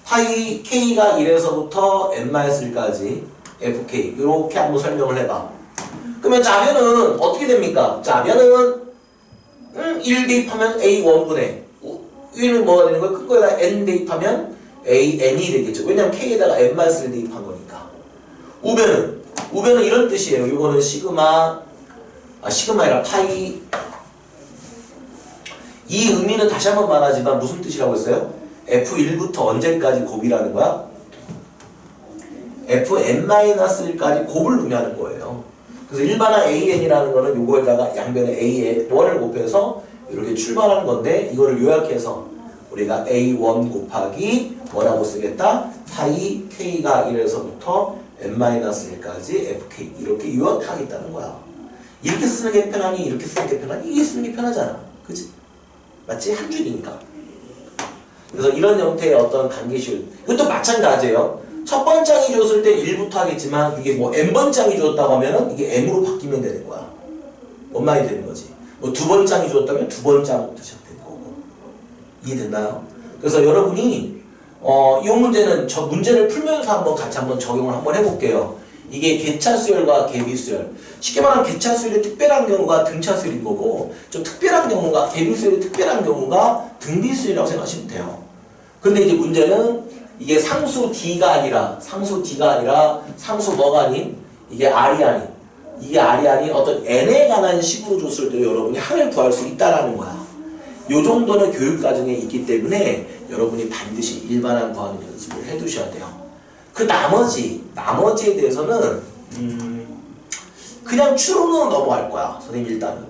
파이 K가 1에서부터 n-1까지 FK 이렇게 한번 설명을 해봐. 그러면 자변은 어떻게 됩니까? 자변은 1 대입하면 A1분의 1은 뭐가 되는 거야? 큰 거에다 N 대입하면 AN이 되겠죠. 왜냐면 K에다가 n-를 대입한 거니까. 우변은 이런 뜻이에요. 이거는 시그마가 아니라 파이. 이 의미는 다시 한번 말하지만 무슨 뜻이라고 했어요? F1부터 언제까지 곱이라는 거야? Fn-1까지 곱을 의미하는 거예요. 그래서 일반항 AN이라는 거는 요거에다가 양변에 A에 1을 곱해서 이렇게 출발하는 건데, 이거를 요약해서 우리가 A1 곱하기 뭐라고 쓰겠다? 파이 K가 1에서부터 n-1까지 FK 이렇게 요약하겠다는 거야. 이렇게 쓰는 게 편하니 이렇게 쓰는 게 편하니 이게 쓰는 게 편하잖아. 그치? 맞지? 한 줄이니까. 그래서 이런 형태의 어떤 관계식, 이것도 마찬가지예요. 첫 번장이 줬을 때 1부터 하겠지만 이게 뭐 n번장이 줬다고 하면은 이게 m으로 바뀌면 되는 거야. 원만이 되는 거지. 뭐 두 번장이 주었다면 두 번장부터 시작된 거고. 이해됐나요? 그래서 여러분이 이 문제는 저 문제를 풀면서 한번 같이 한번 적용을 한번 해볼게요. 이게 개차수열과 개비수열. 쉽게 말하면 개차수열의 특별한 경우가 등차수열인 거고 좀 특별한 경우가 개비수열의 특별한 경우가 등비수열이라고 생각하시면 돼요. 근데 이제 문제는 이게 상수 D가 아니라 상수 뭐가 아닌 이게 R이 아닌 어떤 N에 관한 식으로 줬을 때 여러분이 합을 구할 수 있다라는 거야. 요 정도는 교육 과정에 있기 때문에 여러분이 반드시 일반항 구하는 연습을 해두셔야 돼요. 그 나머지에 대해서는 그냥 추론은 넘어갈 거야. 선생님 일단은.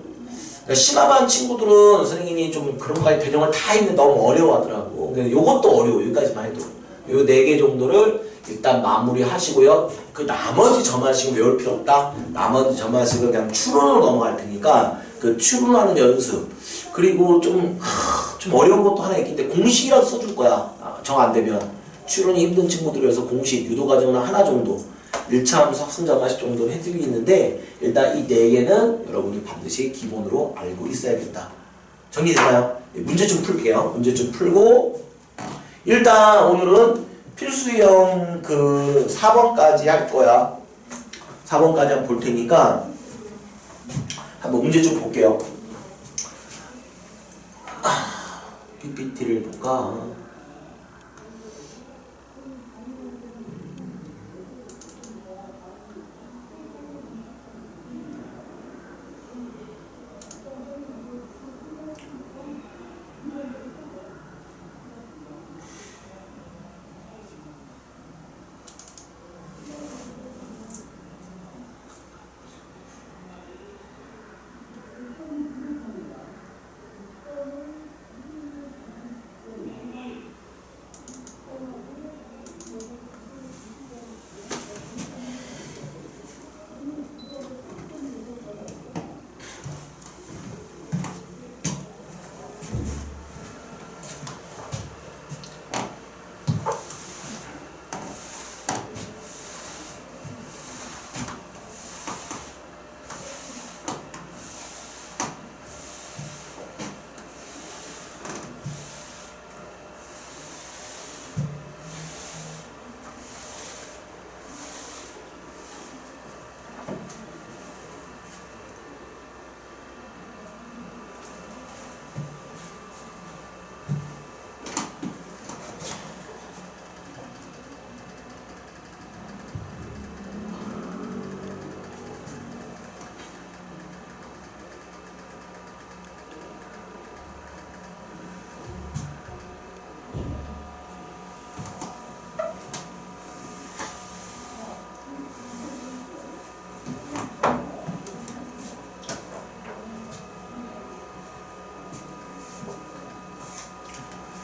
그러니까 심화반 친구들은 선생님이 좀 그런 거까지 배정을 다 했는데 너무 어려워하더라고. 근데 요것도 어려워. 여기까지만 해도. 요 4개 정도를 일단 마무리 하시고요. 그 나머지 점화식은 외울 필요 없다. 나머지 점화식은 그냥 추론으로 넘어갈 테니까 그 추론하는 연습. 그리고 좀 어려운 것도 하나 있기 때문에 공식이라도 써줄 거야. 정 안 되면. 추론이 힘든 친구들을 위해서 공식, 유도과정은 하나 정도 1차 함수 학습 점화식 정도는 해드리고 있는데 일단 이 4개는 여러분이 반드시 기본으로 알고 있어야겠다. 정리되나요? 문제 좀 풀게요. 문제 좀 풀고 일단 오늘은 필수형 그 4번까지 할 거야. 4번까지 한번 볼 테니까 한번 문제 좀 볼게요. PPT를 볼까?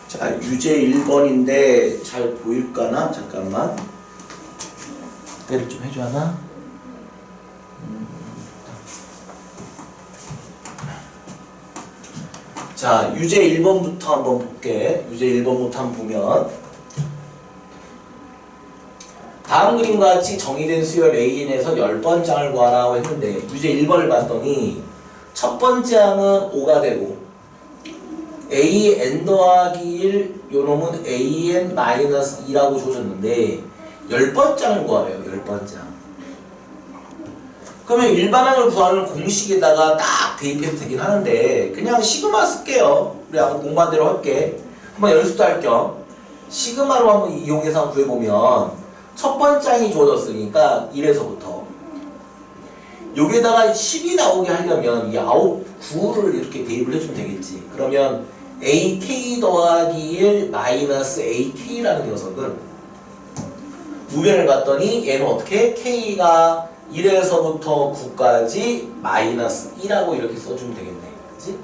자, 유제 1번인데 잘 보일까나? 잠깐만. 때를 좀 해줘 하나? 자, 유제 1번부터 한번 볼게. 유제 1번부터 한번 보면 다음 그림과 같이 정의된 수열 AN에서 10번장을 구하라고 했는데 유제 1번을 봤더니 첫 번째 항은 5가 되고 AN 더하기 1 요놈은 AN 마이너스 2라고 줘줬는데 10번장을 구하래요. 10번장. 그러면 일반항을 구하는 공식에다가 딱 대입해도 되긴 하는데 그냥 시그마 쓸게요. 우리 한번 공부한 대로 할게. 한번 연습도 할 겸 시그마로 한번 이용해서 한번 구해보면 첫 번장이 주어졌으니까 1에서부터 여기에다가 10이 나오게 하려면 이 9를 이렇게 대입을 해주면 되겠지. 그러면 AK 더하기 1 마이너스 AK라는 녀석은 우변을 봤더니 얘는 어떻게? K가 1에서부터 9까지 마이너스 1하고 이렇게 써주면 되겠네. 그치?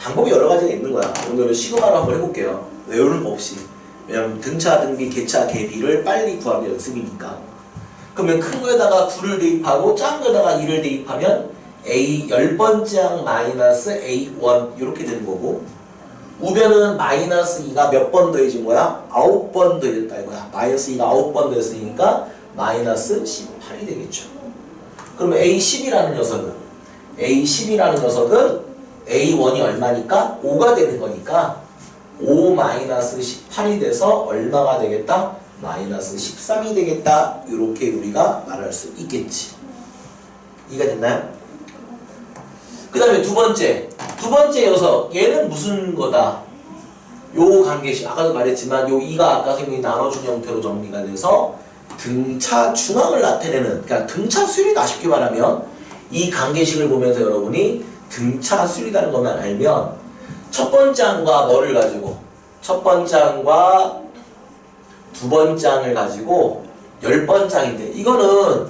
방법이 여러 가지가 있는 거야. 오늘은 시그마로 한번 해볼게요. 외우는 거 없이. 왜냐면 등차, 등비, 개차, 개비를 빨리 구하는 연습이니까. 그러면 큰 거에다가 9를 대입하고 작은 거에다가 2를 대입하면 A 10번장 마이너스 A1 이렇게 되는 거고 우변은 마이너스 2가 몇 번 더해진 거야? 9번 더해졌다 이거야. 마이너스 2가 9번 더했으니까 마이너스 18이 되겠죠. 그러면 A10이라는 녀석은 A10이라는 녀석은 A1이 얼마니까? 5가 되는 거니까 5-18이 돼서 얼마가 되겠다? 마이너스 13이 되겠다. 이렇게 우리가 말할 수 있겠지. 이해가 됐나요? 그 다음에 두 번째 녀석 얘는 무슨 거다? 요 관계식 아까도 말했지만 요 2가 아까 선생님이 나눠준 형태로 정리가 돼서 등차 중앙을 나타내는, 그러니까 등차 수열이다 쉽게 말하면 이 관계식을 보면서 여러분이 등차 수열이라는 것만 알면 첫 번째 항과 뭐를 가지고 첫 번째 항과 두 번째 항을 가지고 10번째 항인데 이거는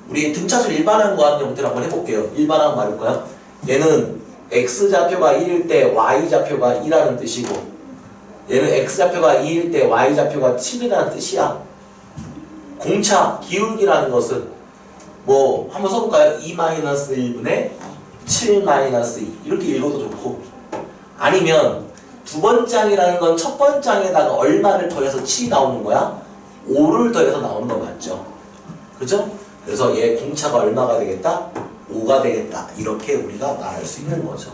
우리 등차수를 일반항과 하는 형태로 한번 해볼게요. 일반항 말할까요? 얘는 x좌표가 1일 때 y좌표가 2라는 뜻이고 얘는 x좌표가 2일 때 y좌표가 7이라는 뜻이야. 공차, 기울기라는 것은 뭐 한번 써볼까요? 2-1분의 7-2 이렇게 읽어도 좋고 아니면 두 번째 항이라는 건 첫 번째 항에다가 얼마를 더해서 7이 나오는 거야? 5를 더해서 나오는 거 맞죠? 그죠? 그래서 얘 공차가 얼마가 되겠다? 5가 되겠다. 이렇게 우리가 말할 수 있는 거죠.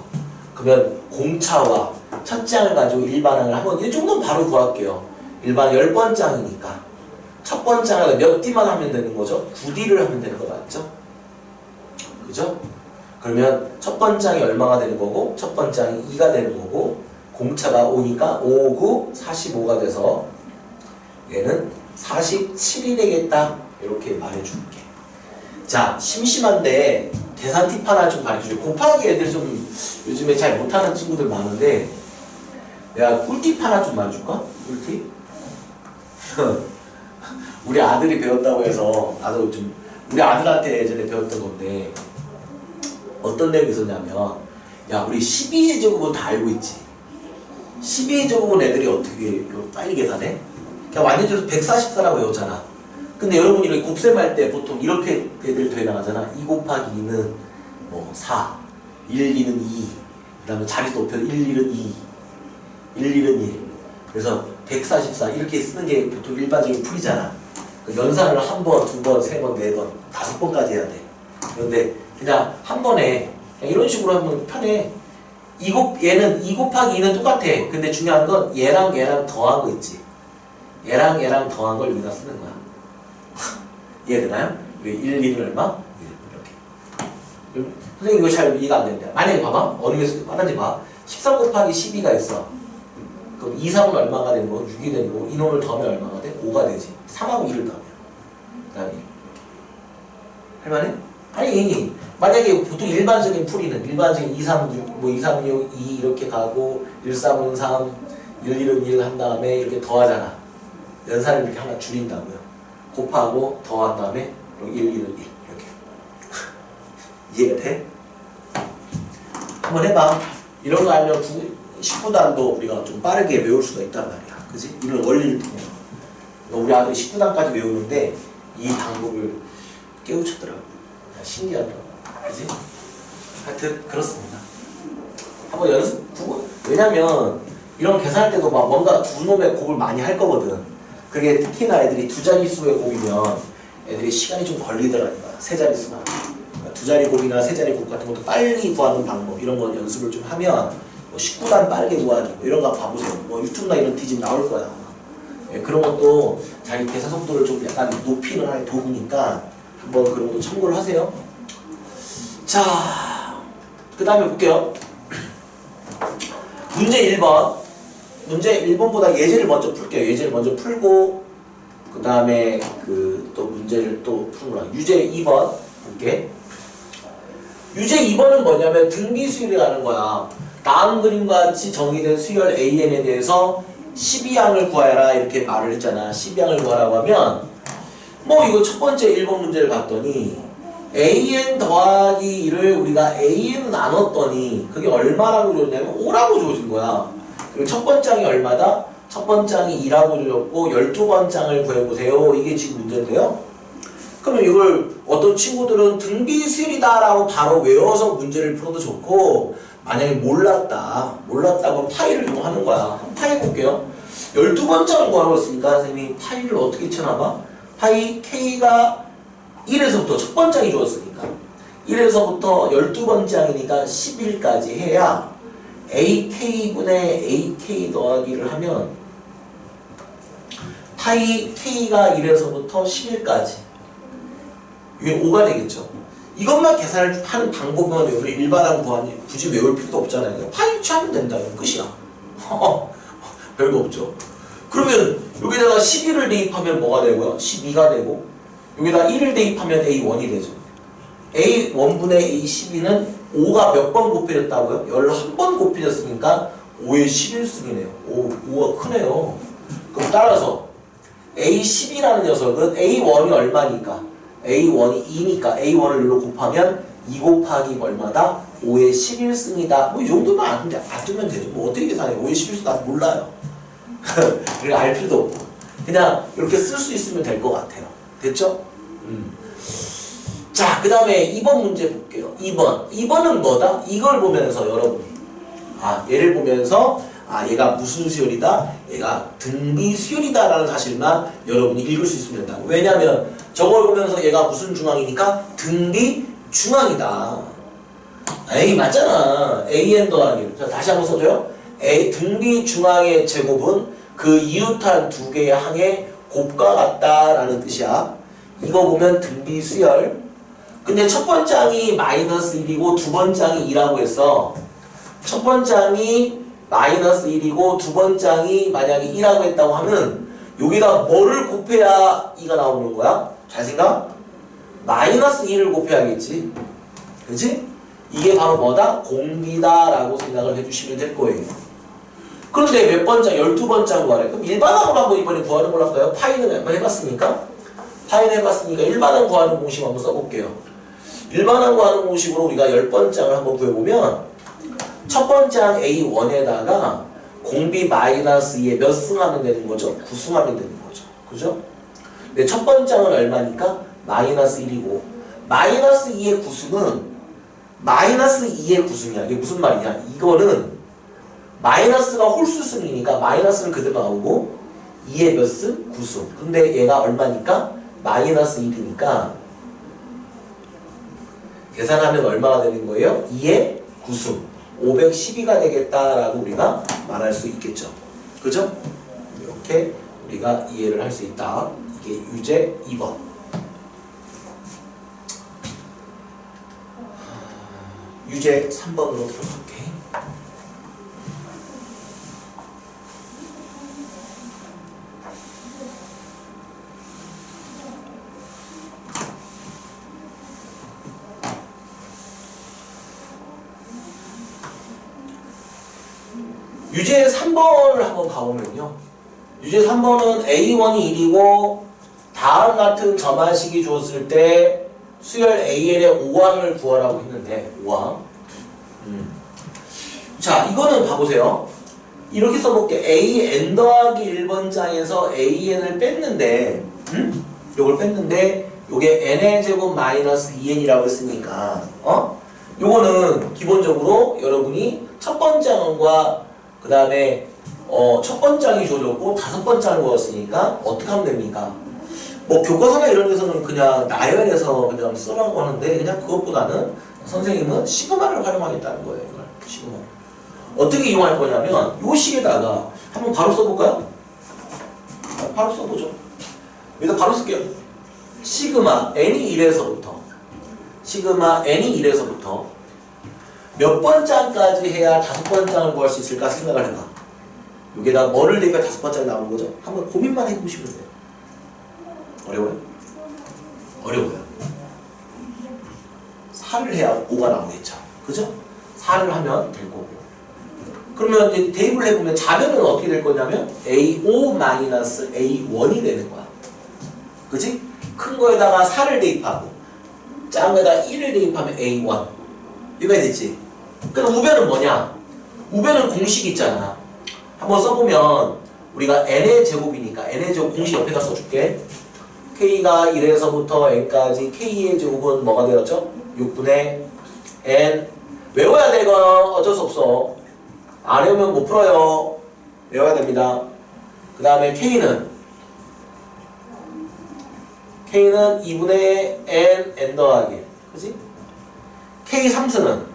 그러면 공차와 첫째 항을 가지고 일반항을 한번 이 정도는 바로 구할게요. 일반 10번째 항이니까 첫 번째 항을 몇 D만 하면 되는 거죠? 9D를 하면 되는 거 맞죠? 그죠? 그러면 첫 번째 항이 얼마가 되는 거고 첫 번째 항이 2가 되는 거고 공차가 5니까 5, 9, 45가 돼서 얘는 47이 되겠다. 이렇게 말해줄게. 자, 심심한데 계산 팁 하나 좀 가르쳐줘. 곱하기 애들 좀 요즘에 잘 못하는 친구들 많은데 내가 꿀팁 하나 좀 말해줄까? 꿀팁? 우리 아들이 배웠다고 해서 나도 좀 우리 아들한테 예전에 배웠던 건데 어떤 내용이 있었냐면 야 우리 12의 제곱은 다 알고 있지. 12의 제곱은 애들이 어떻게 빨리 계산해? 그냥 완전히 144라고 외웠잖아. 근데 여러분이 이렇게 곱셈할 때 보통 이렇게 애들 돼 나가잖아. 2 곱하기 2는 뭐 4, 1, 2는 2, 그 다음에 자리 높여서 1, 1은 2, 1, 1은 1. 그래서 144 이렇게 쓰는 게 보통 일반적인 풀이잖아. 그 연산을 한 번, 두 번, 세 번, 네 번, 5번까지 해야 돼. 그런데 그냥 한 번에 그냥 이런 식으로 하면 편해. 얘는 2 곱하기 2는 똑같아. 근데 중요한 건 얘랑 얘랑 더한 거 있지. 얘랑 얘랑 더한 걸 여기다 쓰는 거야. 이해되나요? 1, 2는 얼마? 1 이렇게. 선생님 이거 잘 이해가 안 되는데 만약에 봐봐. 어느 게 빠른지 봐. 13 곱하기 12가 있어. 그럼 2, 3은 얼마가 되는 거? 6이 되는 거. 이놈을 더하면 얼마가 돼? 5가 되지. 3하고 2를 더하면. 그 다음에 할만해? 아니 만약에 보통 일반적인 풀이는 일반적인 2, 3, 6, 뭐 2, 3, 6, 2 이렇게 가고 1, 3은 3, 1, 1은 1 한 다음에 이렇게 더하잖아. 연산을 이렇게 하나 줄인다고요. 곱하고 더한 다음에 1, 1은 1 이렇게. 이해가 돼? 한번 해봐. 이런 거 알면 19단도 우리가 좀 빠르게 외울 수가 있단 말이야. 그지? 이런 원리를 통해서. 우리 아들이 19단까지 외우는데 이 방법을 깨우쳤더라고. 신기하더라고. 그지? 하여튼 그렇습니다. 한번 연습, 왜냐면 이런 계산할 때도 막 뭔가 두 놈의 곱을 많이 할 거거든. 그게 특히나 애들이 두 자릿수의 곱이면 애들이 시간이 좀 걸리더라니까. 세 자릿수나. 두 자리 곱이나 세 자리 곱 같은 것도 빨리 구하는 방법 이런 거 연습을 좀 하면 뭐 19단 빠르게 구하기 뭐 이런 거 봐보세요. 뭐 유튜브나 이런 뒤집 나올 거야. 예, 그런 것도 자기 계산 속도를 좀 약간 높이는 하나의 도구니까 한번 그런 것도 참고를 하세요. 자, 그 다음에 볼게요. 문제 1번. 문제 1번보다 예제를 먼저 풀게요. 예제를 먼저 풀고 그 다음에 또 문제를 또 푸는 거야. 유제 2번 볼게. 유제 2번은 뭐냐면 등기 수열이라는 거야. 다음 그림과 같이 정의된 수열 AN에 대해서 12항을 구하라 이렇게 말을 했잖아. 12항을 구하라고 하면 뭐 이거 첫 번째 1번 문제를 봤더니 AN 더하기 1을 우리가 AN 나눴더니 그게 얼마라고 줬냐면 5라고 줘진 거야. 그리고 첫 번째 항이 얼마다? 첫 번째 항이 2라고 줘졌고 12번째 항을 구해보세요. 이게 지금 문제인데요. 그러면 이걸 어떤 친구들은 등기 수열이다 라고 바로 외워서 문제를 풀어도 좋고 만약에 몰랐다고 파이를 이용하는 거야. 파이 볼게요. 12번째 항을 구하라고 했으니까 선생님이 파이를 어떻게 쳐나봐? 파이 K가 1에서부터 첫 번째 항이 주었으니까 1에서부터 12번째 항이니까 11까지 해야 AK분의 AK 더하기를 하면 타이 K가 1에서부터 11까지 이게 5가 되겠죠. 이것만 계산을 하는 방법은 여러분 일반항 구하니 굳이 외울 필요도 없잖아요. 그냥 파이 취하면 된다. 이거 끝이야. 별거 없죠. 그러면 여기다가 11을 대입하면 뭐가 되고요? 12가 되고 여기다가 1을 대입하면 A1이 되죠. A1분의 A12는 5가 몇 번 곱해졌다고요? 11번 곱해졌으니까 5의 11승이네요. 5가 크네요. 그럼 따라서 A12라는 녀석은 A1이 얼마니까? A1이 2니까 A1을 여기로 곱하면 2 곱하기 얼마다? 5의 11승이다. 뭐 이 정도만 안 두면 되죠. 뭐 어떻게 계산해? 5의 11승 나 몰라요. 그러니까 알 필요도 없고 그냥 이렇게 쓸 수 있으면 될 것 같아요. 됐죠? 자, 그 다음에 2번 문제 볼게요. 2번은 뭐다? 이걸 보면서 여러분이 얘를 보면서 얘가 무슨 수열이다? 얘가 등비 수열이다 라는 사실만 여러분이 읽을 수 있으면 된다. 왜냐면 저걸 보면서 얘가 무슨 중앙이니까 등비 중앙이다. 에이 맞잖아. AN 더하기. 자, 다시 한번 써줘요. 등비 중앙의 제곱은 그 이웃한 두 개의 항의 곱과 같다라는 뜻이야. 이거 보면 등비 수열. 근데 첫 번째 항이 마이너스 1이고 두 번째 항이 2라고 했어. 첫 번째 항이 마이너스 1이고 두 번째 항이 만약에 2라고 했다고 하면 여기다 뭐를 곱해야 2가 나오는 거야? 잘 생각? 마이너스 2를 곱해야겠지. 그치? 이게 바로 뭐다? 공비다 라고 생각을 해주시면 될 거예요. 그런데 몇 번째? 12번째 한 구하래. 그럼 일반항으로 한번 이번에 구하는 걸로 할까요? 파이는 한번 해봤으니까? 파이는 해봤으니까 일반항 구하는 공식 한번 써볼게요. 일반항 구하는 공식으로 우리가 10번째 항을 한번 구해보면 첫 번째 항 A1에다가 공비 마이너스 2에 몇 승하면 되는 거죠? 9승하면 되는 거죠. 그죠? 근데 첫 번째 항은 얼마니까? 마이너스 1이고 마이너스 2의 9승은 마이너스 2의 9승이야. 이게 무슨 말이냐? 이거는 마이너스가 홀수승이니까 마이너스는 그대로 나오고 2의 몇 승? 9승. 근데 얘가 얼마니까? 마이너스 1이니까 계산하면 얼마가 되는 거예요? 2의 9승. 512가 되겠다라고 우리가 말할 수 있겠죠. 그죠? 이렇게 우리가 이해를 할 수 있다. 이게 유제 2번. 유제 3번으로 들어갈게. 유제 3번을 한번 봐보면요. 유제 3번은 A1이 1이고 다음 같은 점화식이 줬을 때 수열 AL의 5항을 구하라고 했는데 5항. 자, 이거는 봐보세요. 이렇게 써볼게. AN 더하기 1번장에서 AN을 뺐는데 요걸 뺐는데 요게 N의 제곱 마이너스 2N이라고 했으니까 요거는 기본적으로 여러분이 첫 번째 항과 그 다음에 첫 번째 항이 줘줬고 다섯 번째 항을 구했으니까 어떻게 하면 됩니까? 뭐 교과서나 이런 데서는 그냥 나열해서 그냥 쓰라고 하는데 그냥 그것보다는 선생님은 시그마를 활용하겠다는 거예요. 이걸 시그마. 어떻게 이용할 거냐면 요 식에다가 한번 바로 써볼까요? 바로 써보죠. 여기다 바로 쓸게요. 시그마 n이 1에서부터 시그마 n이 1에서부터 몇 번째 항까지 해야 다섯 번째 항을 구할 수 있을까 생각을 해봐. 여기다 뭐를 대입해 다섯 번째 항이 나오는 거죠? 한번 고민만 해보시면 돼요. 어려워요? 어려워요. 4를 해야 5가 나오겠죠. 그죠? 4를 하면 될 거고. 그러면 이제 대입을 해보면 자면은 어떻게 될 거냐면 A5-A1이 되는 거야. 그치? 큰 거에다가 4를 대입하고 작은 거에다가 1을 대입하면 A1 이거 됐지? 그럼 우변은 뭐냐? 우변은 공식이 있잖아. 한번 써보면 우리가 n의 제곱이니까 n의 제곱 공식 옆에다 써줄게. k가 1에서부터 n까지 k의 제곱은 뭐가 되었죠? 6분의 n. 외워야 돼. 이건 어쩔 수 없어. 안 외우면 못 풀어요. 외워야 됩니다. 그 다음에 k는 2분의 n 더하기, 그치? K3수는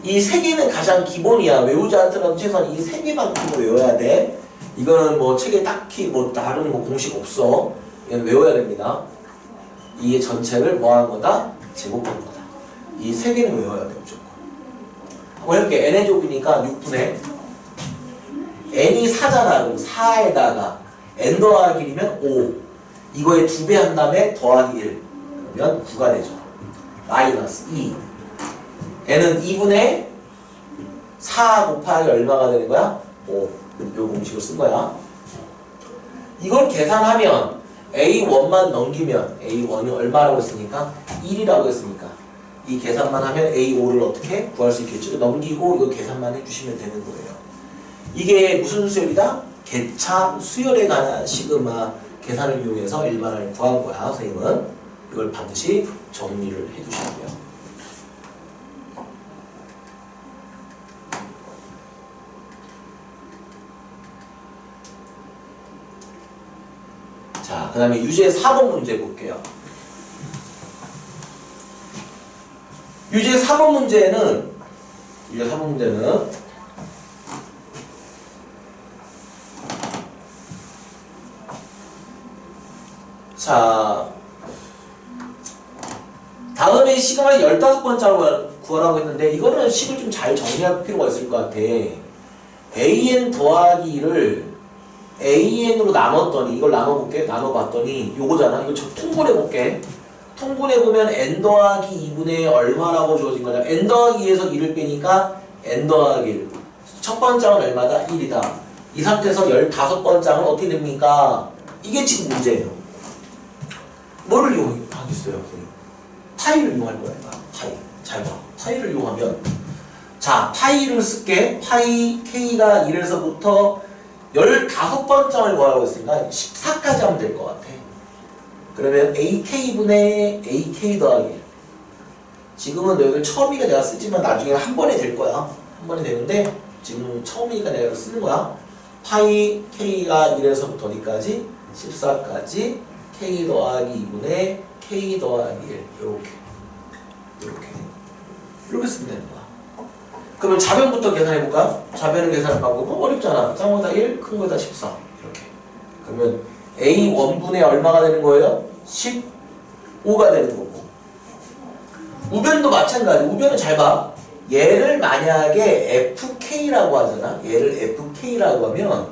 이 세 개는 가장 기본이야. 외우지 않더라도 최소한 이 세 개만큼은 외워야 돼. 이거는 뭐 책에 딱히 뭐 다른 뭐 공식 없어. 이건 외워야 됩니다. 이 전체를 뭐 하는 거다? 제곱하는 거다. 이 세 개는 외워야 돼 무조건. 한번 해볼게. n의 제곱이니까 6분의 n이 4잖아. 그럼 4에다가 n 더하기 1이면 5. 이거에 2배 한 다음에 더하기 1. 그러면 9가 되죠. 마이너스 2. n은 2분의 4 곱하기 얼마가 되는 거야? 5. 요 공식을 쓴 거야. 이걸 계산하면 A1만 넘기면 A1이 얼마라고 했으니까 1이라고 했으니까 이 계산만 하면 A5를 어떻게 구할 수 있겠죠? 넘기고 이거 계산만 해주시면 되는 거예요. 이게 무슨 수열이다? 개차 수열에 관한 시그마 계산을 이용해서 일반을 구한 거야. 선생님은 이걸 반드시 정리를 해두시고요. 자, 그 다음에 유제 4번 문제 볼게요. 유제 4번 문제는 자, 다음에 시그마의 15번째로 구하라고 했는데 이거는 식을 좀 잘 정리할 필요가 있을 것 같아. an 더하기 1을 an으로 나눴더니 이걸 나눠봤더니 요거잖아. 이거 저 통분해볼게. 통분해보면 n 더하기 2분의 얼마라고 주어진 거냐. n 더하기 2에서 1을 빼니까 n 더하기 1. 첫 번째는 얼마다? 1이다. 이 상태에서 15번째는 어떻게 됩니까? 이게 지금 문제예요. 뭐를 이용하겠어요? 파이를 이용할 거야. 파이. 잘 봐. 파이를 이용하면 자, 파이를 쓸게. 파이 k가 1에서부터 15번째를 구하라고 했으니까 14까지 하면 될 것 같아. 그러면 ak분의 ak 더하기 1. 지금은 여기 처음이니까 내가 쓰지만 나중에 한 번에 될 거야. 한 번에 되는데 지금 처음이니까 내가 이거 쓰는 거야. 파이 k가 1에서부터 어디까지? 14까지 k 더하기 2분의 k 더하기 1. 이렇게 쓰면 되는 거야. 그러면 자변부터 계산해볼까? 자변을 계산할 방법은 어렵잖아. 작은 거다 1, 큰 거다 14. 이렇게. 그러면 A1분의 얼마가 되는 거예요? 15가 되는 거고. 우변도 마찬가지. 우변은 잘 봐. 얘를 만약에 FK라고 하잖아. 얘를 FK라고 하면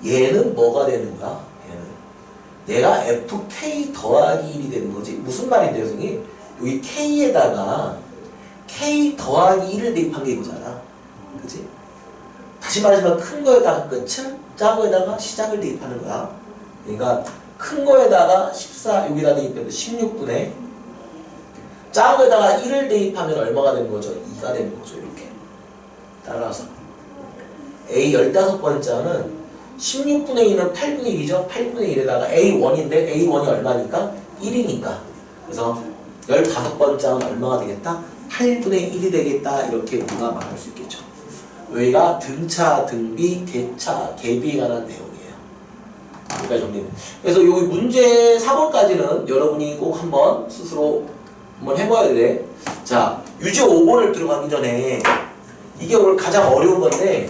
얘는 뭐가 되는 거야? 얘가 FK 더하기 1이 되는 거지. 무슨 말인데요, 선생님? 여기 K에다가 K 더하기 1을 대입한 게 이거잖아. 그치? 다시 말하지만 큰 거에다가 끝을, 작은 거에다가 시작을 대입하는 거야. 그러니까 큰 거에다가 14, 여기다 대입해도 16분의 작은 거에다가 1을 대입하면 얼마가 되는 거죠? 2가 되는 거죠. 이렇게. 따라서 A 15번째는 16분의 2는 8분의 1이죠. 8분의 1에다가 A1인데 A1이 얼마니까? 1이니까. 그래서 15번째는 얼마가 되겠다? 8분의 1이 되겠다. 이렇게 우리가 말할 수 있겠죠. 여기가 등차, 등비, 개차, 개비에 관한 내용이에요. 여기까지 정리는. 그래서 여기 문제 4번까지는 여러분이 꼭 한번 스스로 한번 해봐야 돼. 자, 유제 5번을 들어가기 전에 이게 오늘 가장 어려운 건데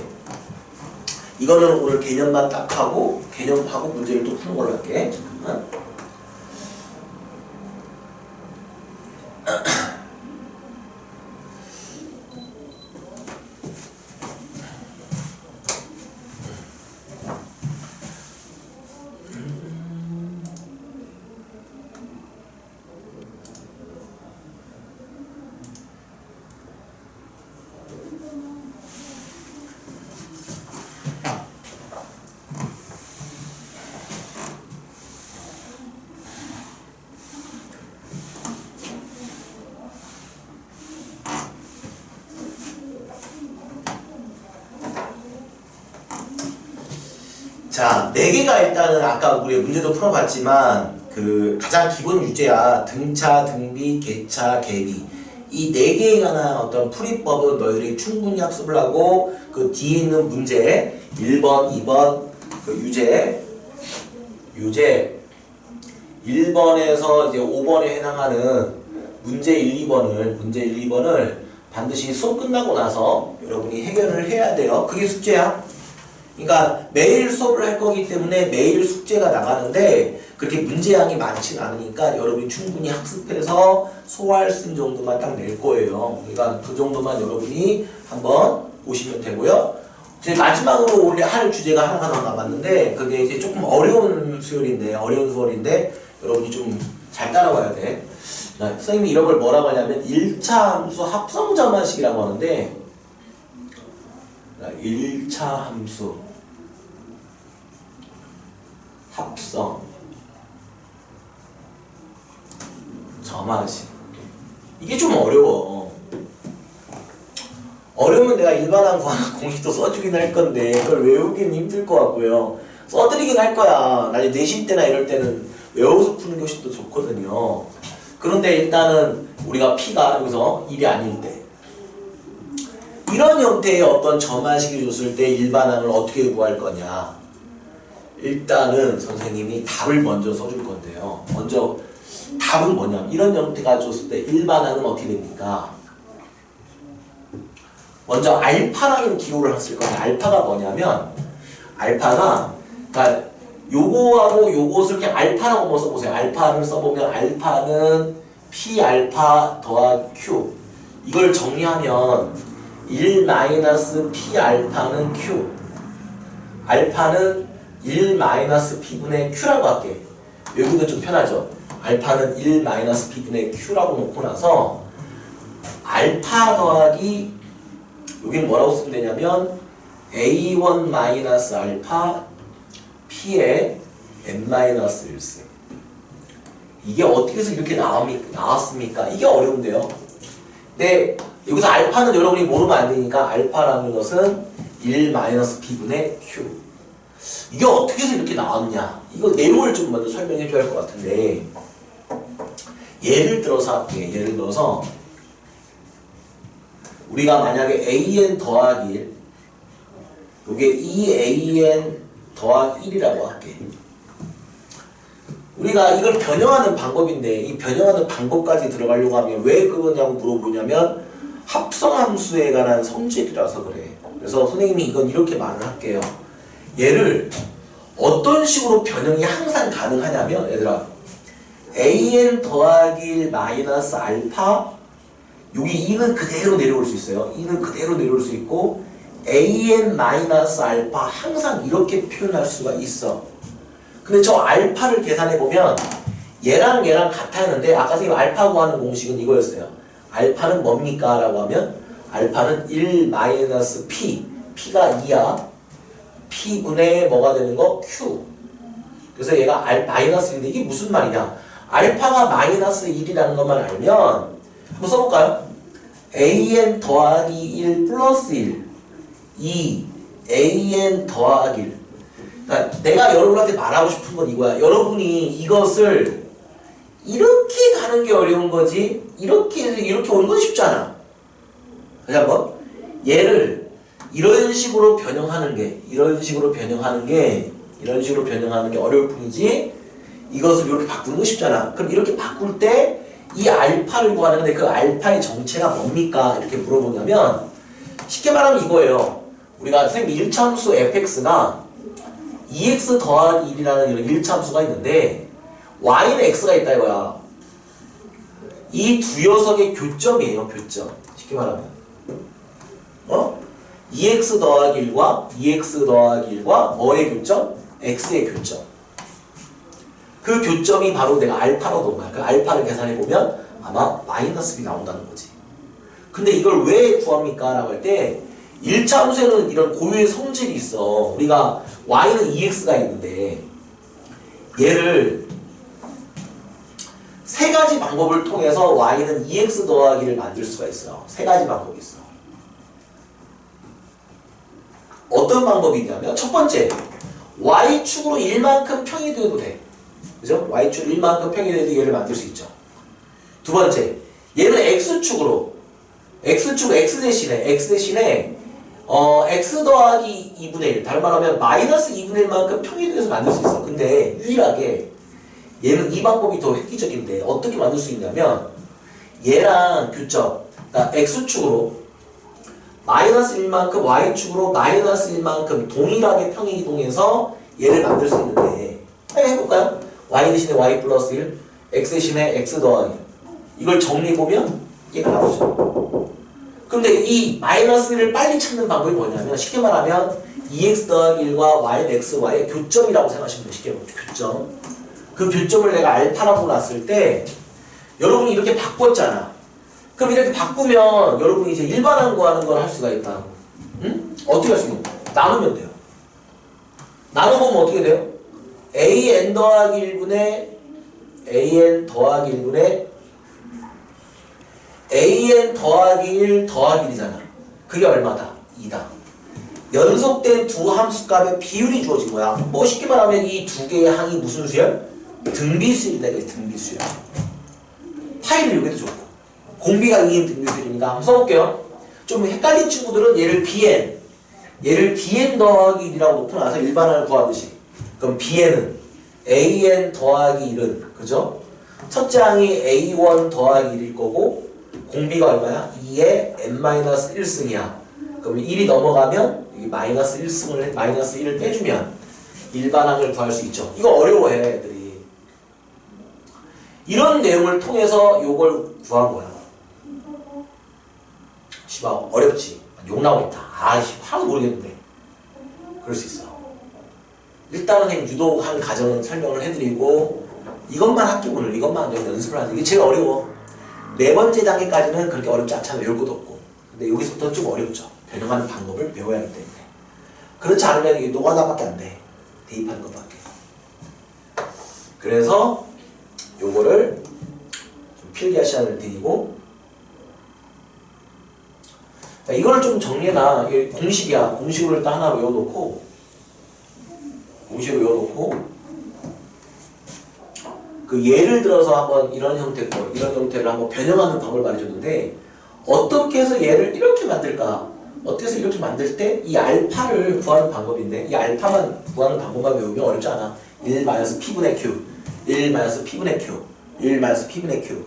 이거는 오늘 개념만 딱 하고 개념하고 문제를 또 푸는 걸로 할게. 잠깐만. 자, 4개가 일단은 아까 우리 문제도 풀어봤지만 그 가장 기본 유제야. 등차, 등비, 개차, 개비. 이 4개에 관한 어떤 풀이법은 너희들이 충분히 학습을 하고 그 뒤에 있는 문제 1번, 2번 그 유제 1번에서 이제 5번에 해당하는 문제 1, 2번을 반드시 수업 끝나고 나서 여러분이 해결을 해야 돼요. 그게 숙제야. 그러니까 매일 수업을 할 거기 때문에 매일 숙제가 나가는데 그렇게 문제량이 많진 않으니까 여러분이 충분히 학습해서 소화할 수 있는 정도만 딱 낼 거예요. 그러니까 그 정도만 여러분이 한번 보시면 되고요. 이제 마지막으로 오늘 할 주제가 하나가 더 남았는데 그게 이제 조금 어려운 수열인데 여러분이 좀 잘 따라와야 돼. 자, 선생님이 이런 걸 뭐라고 하냐면 1차 함수 합성 점화식이라고 하는데 1차 함수 합성 점화식 이게 좀 어려워. 어려우면 내가 일반항 공식도 써주긴 할 건데 그걸 외우기는 힘들 것 같고요. 써드리긴 할 거야. 나중에 내신 때나 이럴 때는 외워서 푸는 것이 또 좋거든요. 그런데 일단은 우리가 P가 여기서 1이 아닐 때 이런 형태의 어떤 점화식이 줬을 때 일반항을 어떻게 구할 거냐. 일단은 선생님이 답을 먼저 써줄 건데요. 먼저 답은 뭐냐면 이런 형태가 줬을 때 일반항은 어떻게 됩니까? 먼저 알파라는 기호를 쓸 건데 알파가 뭐냐면 알파가 그러니까 요거하고 요것을 그냥 알파라고 한번 써보세요. 알파를 써보면 알파는 P 알파 더하기 Q 이걸 정리하면 1 마이너스 P 알파는 Q 알파는 1 마이너스 P분의 Q라고 할게. 여기도 좀 편하죠. 알파는 1 마이너스 P분의 Q라고 놓고 나서 알파 더하기 여기는 뭐라고 쓰면 되냐면 A1 마이너스 알파 P의 n-1승 이게 어떻게 해서 이렇게 나왔습니까? 이게 어려운데요. 근데 여기서 알파는 여러분이 모르면 안 되니까 알파라는 것은 1-P분의 Q 이게 어떻게 해서 이렇게 나왔냐 이거 내용을 좀 먼저 설명해 줘야 할 것 같은데 예를 들어서 할게요. 예를 들어서 우리가 만약에 AN 더하기 1 요게 2AN 더하기 1이라고 할게. 우리가 이걸 변형하는 방법인데 이 변형하는 방법까지 들어가려고 하면 왜 그거냐고 물어보냐면 합성함수에 관한 성질이라서 그래. 그래서 선생님이 이건 이렇게 말을 할게요. 얘를 어떤 식으로 변형이 항상 가능하냐면 얘들아 AN 더하기 1 마이너스 알파 여기 2는 그대로 내려올 수 있어요. 2는 그대로 내려올 수 있고 AN 마이너스 알파 항상 이렇게 표현할 수가 있어. 근데 저 알파를 계산해보면 얘랑 얘랑 같았는데 아까 선생님 알파 구하는 공식은 이거였어요. 알파는 뭡니까? 라고 하면 알파는 1 마이너스 P P가 2야. P분의 뭐가 되는 거? Q. 그래서 얘가 마이너스 1인데 이게 무슨 말이냐? 알파가 마이너스 1이라는 것만 알면 한번 써볼까요? AN 더하기 1 플러스 1 2 AN 더하기 1 그러니까 내가 여러분한테 말하고 싶은 건 이거야. 여러분이 이것을 이렇게 가는 게 어려운 거지 이렇게 오는 건 쉽잖아. 다시 한번 얘를 이런 식으로 변형하는 게 어려울 뿐이지 이것을 이렇게 바꾸는 거 쉽잖아. 그럼 이렇게 바꿀 때 이 알파를 구하는 건데 그 알파의 정체가 뭡니까? 이렇게 물어보냐면 쉽게 말하면 이거예요. 우리가 선생님 1차 함수 fx가 2x 더하기 1이라는 이런 1차 함수가 있는데 y는 x가 있다 이거야. 이 두 녀석의 교점이에요. 교점. 쉽게 말하면 2x 더하기 1과 뭐의 교점? x의 교점. 그 교점이 바로 내가 알파로 놓은 거야. 그 알파를 계산해보면 아마 마이너스 b 나온다는 거지. 근데 이걸 왜 구합니까? 라고 할 때 1차 함수에는 이런 고유의 성질이 있어. 우리가 y는 2x가 있는데 얘를 세 가지 방법을 통해서 y는 2x 더하기를 만들 수가 있어요. 세 가지 방법이 있어. 어떤 방법이 있냐면 첫 번째 y축으로 1만큼 평이 되어도 돼. 그죠? y축 1만큼 평이 되어도 얘를 만들 수 있죠. 두 번째 얘는 x축으로 x 대신에 x 더하기 2분의 1 다른 말하면 마이너스 2분의 1만큼 평이 되어서 만들 수 있어. 근데 유일하게 얘는 이 방법이 더 획기적인데 어떻게 만들 수 있냐면 얘랑 교점, 그러니까 x축으로 마이너스 1만큼 y축으로 마이너스 1만큼 동일하게 평행이동해서 얘를 만들 수 있는데 한번 해볼까요? y 대신에 y 플러스 1, x 대신에 x 더하기 이걸 정리해보면 얘가 나오죠. 근데 이 마이너스 1을 빨리 찾는 방법이 뭐냐면 쉽게 말하면 2x 더하기 1과 y, x, y의 교점이라고 생각하시면 돼요. 쉽게 말하면 교점. 그 교점을 내가 알파라고 놨을 때 여러분이 이렇게 바꿨잖아. 그럼 이렇게 바꾸면 여러분이 이제 일반항 구하는 걸 할 수가 있다. 응? 어떻게 할 수 있는 거야? 나누면 돼요. 나눠보면 어떻게 돼요? an 더하기 1분의 an 더하기 1분의 an 더하기 1 더하기 1이잖아. 그게 얼마다? 2다. 연속된 두 함수값의 비율이 주어진 거야. 뭐 쉽게 말하면 이 두 개의 항이 무슨 수열? 등비수열이다. 이게 등비수열. 파이를 여기도 좋고 공비가 2인 등비수열이니까 한번 써볼게요. 좀 헷갈린 친구들은 얘를 bn 더하기 1이라고 놓고나서 일반항을 구하듯이. 그럼 bn은 an 더하기 1은 그죠? 첫째 항이 a1 더하기 1일 거고 공비가 얼마야? 2의 n-1승이야. 그럼 1이 넘어가면 여기 마이너스 1을 빼주면 일반항을 구할 수 있죠. 이거 어려워해 애들이. 이런 내용을 통해서 요걸 구한 거야. 씨발 어렵지. 욕 나오겠다. 아씨 하나도 모르겠는데. 그럴 수 있어. 일단은 그냥 유도한 가정은 설명을 해드리고 이것만 학기 오늘 이것만 좀 연습을 하자. 이게 제일 어려워. 네 번째 단계까지는 그렇게 어렵지 않잖아. 외울 것도 없고. 근데 여기서부터 좀 어렵죠. 변형하는 방법을 배워야 하기 때문에. 그렇지 않으면 이게 노가다밖에 안 돼. 대입하는 것밖에. 그래서 요거를 좀 필기할 시간을 드리고 이거를 좀 정리해놔. 이게 공식이야. 공식으로 일단 하나 외워놓고 그 예를 들어서 한번 이런 형태를 한번 변형하는 방법을 말해줬는데 어떻게 해서 얘를 이렇게 만들까? 어떻게 해서 이렇게 만들 때 이 알파를 구하는 방법인데 이 알파만 구하는 방법만 외우면 어렵지 않아. 1-p분의 q 1-p분의 q 1-p분의 q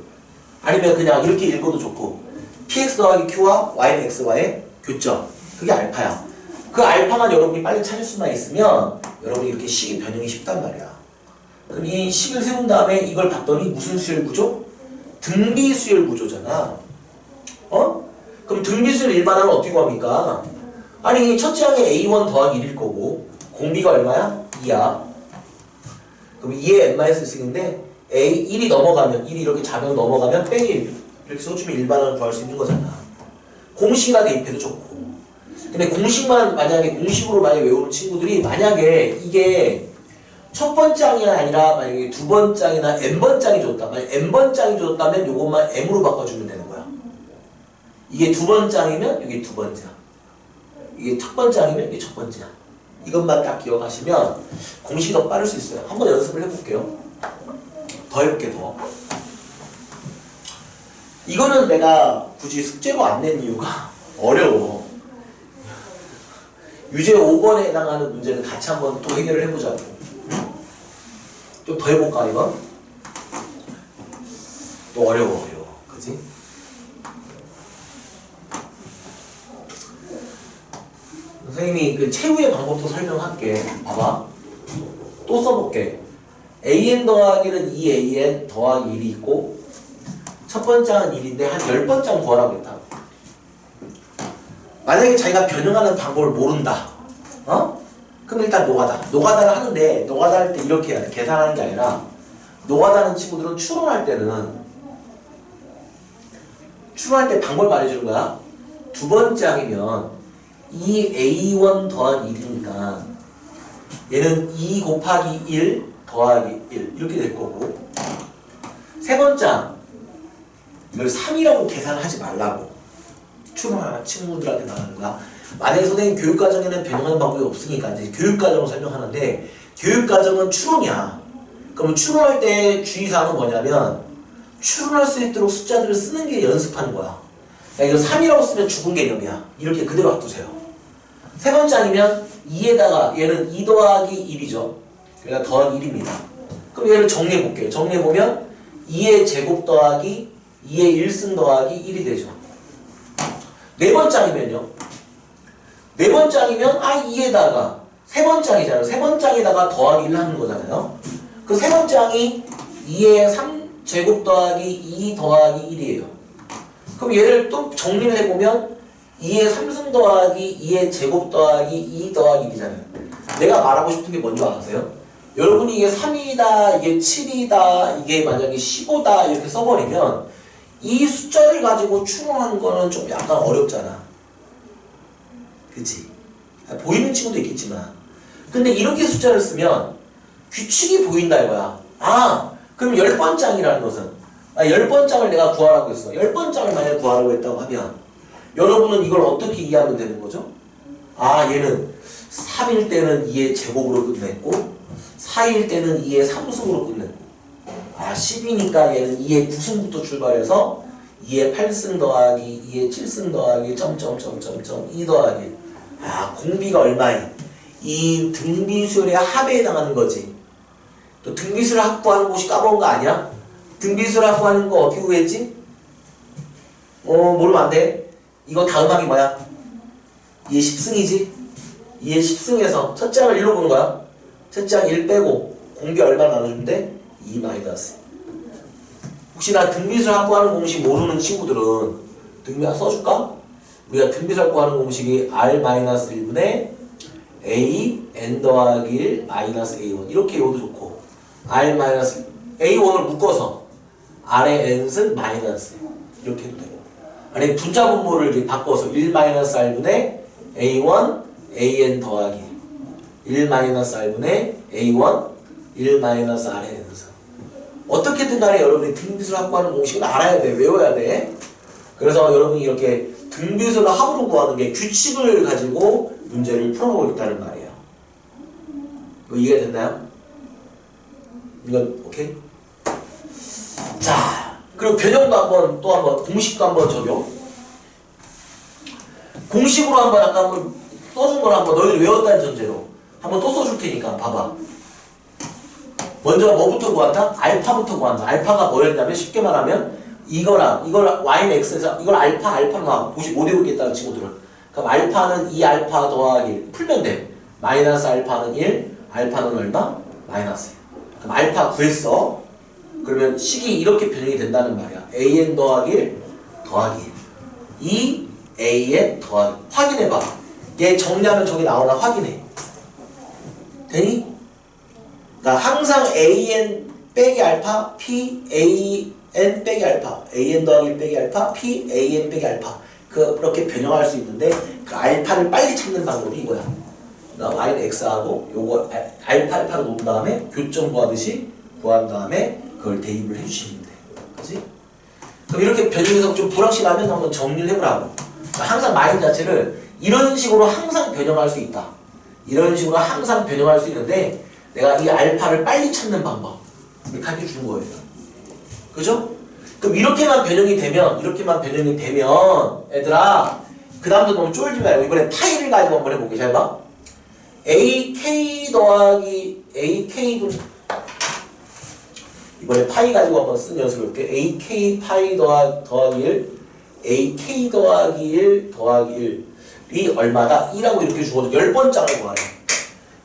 아니면 그냥 이렇게 읽어도 좋고 px 더하기 q와 y는 x와의 교점 그게 알파야. 그 알파만 여러분이 빨리 찾을 수만 있으면 여러분이 이렇게 식이 변형이 쉽단 말이야. 그럼 이 식을 세운 다음에 이걸 봤더니 무슨 수열 구조? 등비수열 구조잖아. 어? 그럼 등비수열 일반항은 어떻게 구합니까? 아니 첫째 항에 a1 더하기 1일 거고 공비가 얼마야? 2야. 그럼 2의 n-1승인데 a1이 넘어가면 1이 이렇게 자명 넘어가면 빼기 1 이렇게 써주면 일반항을 구할 수 있는 거잖아. 공식이나 대입해도 좋고. 근데 공식으로 만약에 외우는 친구들이 만약에 이게 첫 번장이 아니라 만약에 두 번장이나 n번장이 줬다. 만약 n번장이 줬다면 요것만 m으로 바꿔주면 되는 거야. 이게 두 번장이면 이게 두 번장. 이게 첫 번장이면 이게 첫 번장. 이것만 딱 기억하시면 공식이 더 빠를 수 있어요. 한번 연습을 해볼게요. 더 해볼게 더. 이거는 내가 굳이 숙제로 안 낸 이유가 어려워. 유제 5번에 해당하는 문제는 같이 한번 또 해결을 해보자고. 좀 더 해볼까 이거? 또 어려워 그지? 선생님이 그 최후의 방법도 설명할게. 봐봐. 또 써볼게. an 더하기는 2an 더하기 1이 있고 첫 번째는 1인데 한 10번째 구하라고 했다. 만약에 자기가 변형하는 방법을 모른다. 어? 그럼 일단 노가다를 하는데 노가다 할 때 이렇게 해야 돼. 계산하는 게 아니라 노가다 하는 친구들은 추론할 때 방법을 말해주는 거야. 두 번째 항이면 2a1 더하기 1이니까 얘는 2 곱하기 1 더하기 1 이렇게 될 거고 세 번째 항 이걸 3이라고 계산하지 말라고 추론하는 친구들한테 말하는 거야. 만약에 선생님 교육과정에는 변형하는 방법이 없으니까 이제 교육과정을 설명하는데 교육과정은 추론이야. 그럼 추론할 때 주의사항은 뭐냐면 추론할 수 있도록 숫자들을 쓰는 게 연습하는 거야. 이거 3이라고 쓰면 죽은 개념이야. 이렇게 그대로 놔두세요. 세 번째 아니면 2에다가 얘는 2 더하기 1이죠. 그러니까 더하기 1입니다. 그럼 얘를 정리해볼게요. 정리해보면 2의 제곱 더하기 2의 1승 더하기 1이 되죠. 네 번장이면요. 네 번장이면 2에다가 세 번장이잖아요. 세 번장에다가 더하기 1 하는 거잖아요. 그 세 번장이 2의 3제곱 더하기 2 더하기 1이에요. 그럼 얘를 또 정리를 해보면 2의 3승 더하기 2의 제곱 더하기 2 더하기 1이잖아요. 내가 말하고 싶은 게 뭔지 아세요? 여러분이 이게 3이다, 이게 7이다, 이게 만약에 15다 이렇게 써버리면 이 숫자를 가지고 추론하는 거는 좀 약간 어렵잖아. 그치? 보이는 친구도 있겠지만. 근데 이렇게 숫자를 쓰면 규칙이 보인다 이거야. 그럼 10번장이라는 것은 10번장을 내가 구하라고 했어. 10번장을 만약에 구하라고 했다고 하면 여러분은 이걸 어떻게 이해하면 되는 거죠? 얘는 3일 때는 2의 제곱으로 끝냈고 4일 때는 2의 3승으로 끝냈고 10이니까 얘는 2의 9승부터 출발해서 2의 8승 더하기 2의 7승 더하기 점점점점점 2 더하기 공비가 얼마인? 이 등비수열의 합에 해당하는 거지. 또 등비수열 합구하는 곳이 까먹은 거 아니야? 등비수열 합구하는 거 어떻게 구했지? 모르면 안 돼. 이거 다음하기 뭐야? 2의 10승이지? 2의 10승에서 첫째 항을 1로 보는 거야. 첫째 항 1 빼고 공비 얼마 나눠주면 돼? 2 마이너스. 혹시나 등비수열 합구하는 공식 모르는 친구들은 등비 써줄까? 우리가 등비수열 합구하는 공식이 R-1분의 A n 더하기 1 마이너스 A1 이렇게 이것도 좋고 R 마이너스 A1을 묶어서 R의 n승 마이너스 이렇게 해도 되고 아니 분자 분모를 바꿔서 1 마이너스 R분의 A1 AN 더하기 1 마이너스 R분의 A1 1 마이너스 R의 n승 어떻게든 간에 여러분이 등비수를 확보하는 공식은 알아야 돼. 외워야 돼. 그래서 여러분이 이렇게 등비수를 합으로 구하는 게 규칙을 가지고 문제를 풀어보고 있다는 말이에요. 이거 이해가 됐나요? 이건 오케이? 자, 그리고 변형도 한번 또 한번 공식도 한번 적용. 공식으로 한번 아까 한번 써준 걸 한번 너희들 외웠다는 전제로 한번 또 써줄 테니까 봐봐. 먼저 뭐부터 구한다? 알파부터 구한다. 알파가 뭐였냐면 쉽게 말하면 이걸 y는 x에서 이걸 알파로 나 못 외우겠다는 친구들은 그럼 알파는 2알파 더하기 1 풀면 돼. 마이너스 알파는 1 알파는 얼마? 마이너스 1 그럼 알파 구했어. 그러면 식이 이렇게 변형이 된다는 말이야. an 더하기 1 더하기 1 2an 더하기 확인해봐. 얘 정리하면 저기 나오나 확인해. 되니? 그러니까 항상 an 빼기 알파 p an 빼기 알파 an 더하기 1 빼기 알파 p an 빼기 알파 그렇게 변형할 수 있는데 그 알파를 빨리 찾는 방법이 이거야. 그러니까 y는 x하고 요거 알파를 놓은 다음에 교점 구하듯이 구한 다음에 그걸 대입을 해주시면 돼. 그치? 그럼 이렇게 변형해서 좀 불확실하면 한번 정리를 해보라고. 그러니까 항상 마인 자체를 이런 식으로 항상 변형할 수 있다. 이런 식으로 항상 변형할 수 있는데 내가 이 알파를 빨리 찾는 방법 이렇게 가르쳐 준 거예요. 그죠? 그럼 이렇게만 변형이 되면 얘들아 그 다음부터 너무 쫄지 말고 이번에 파이를 가지고 한번 해볼게. 잘 봐. AK 더하기 AK 이번에 파이 가지고 한번 쓴 연습을 해볼게. AK 파이 더하기 1 AK 더하기 1 더하기 1이 얼마다? 2라고 이렇게 주어서 10번장을 구하래.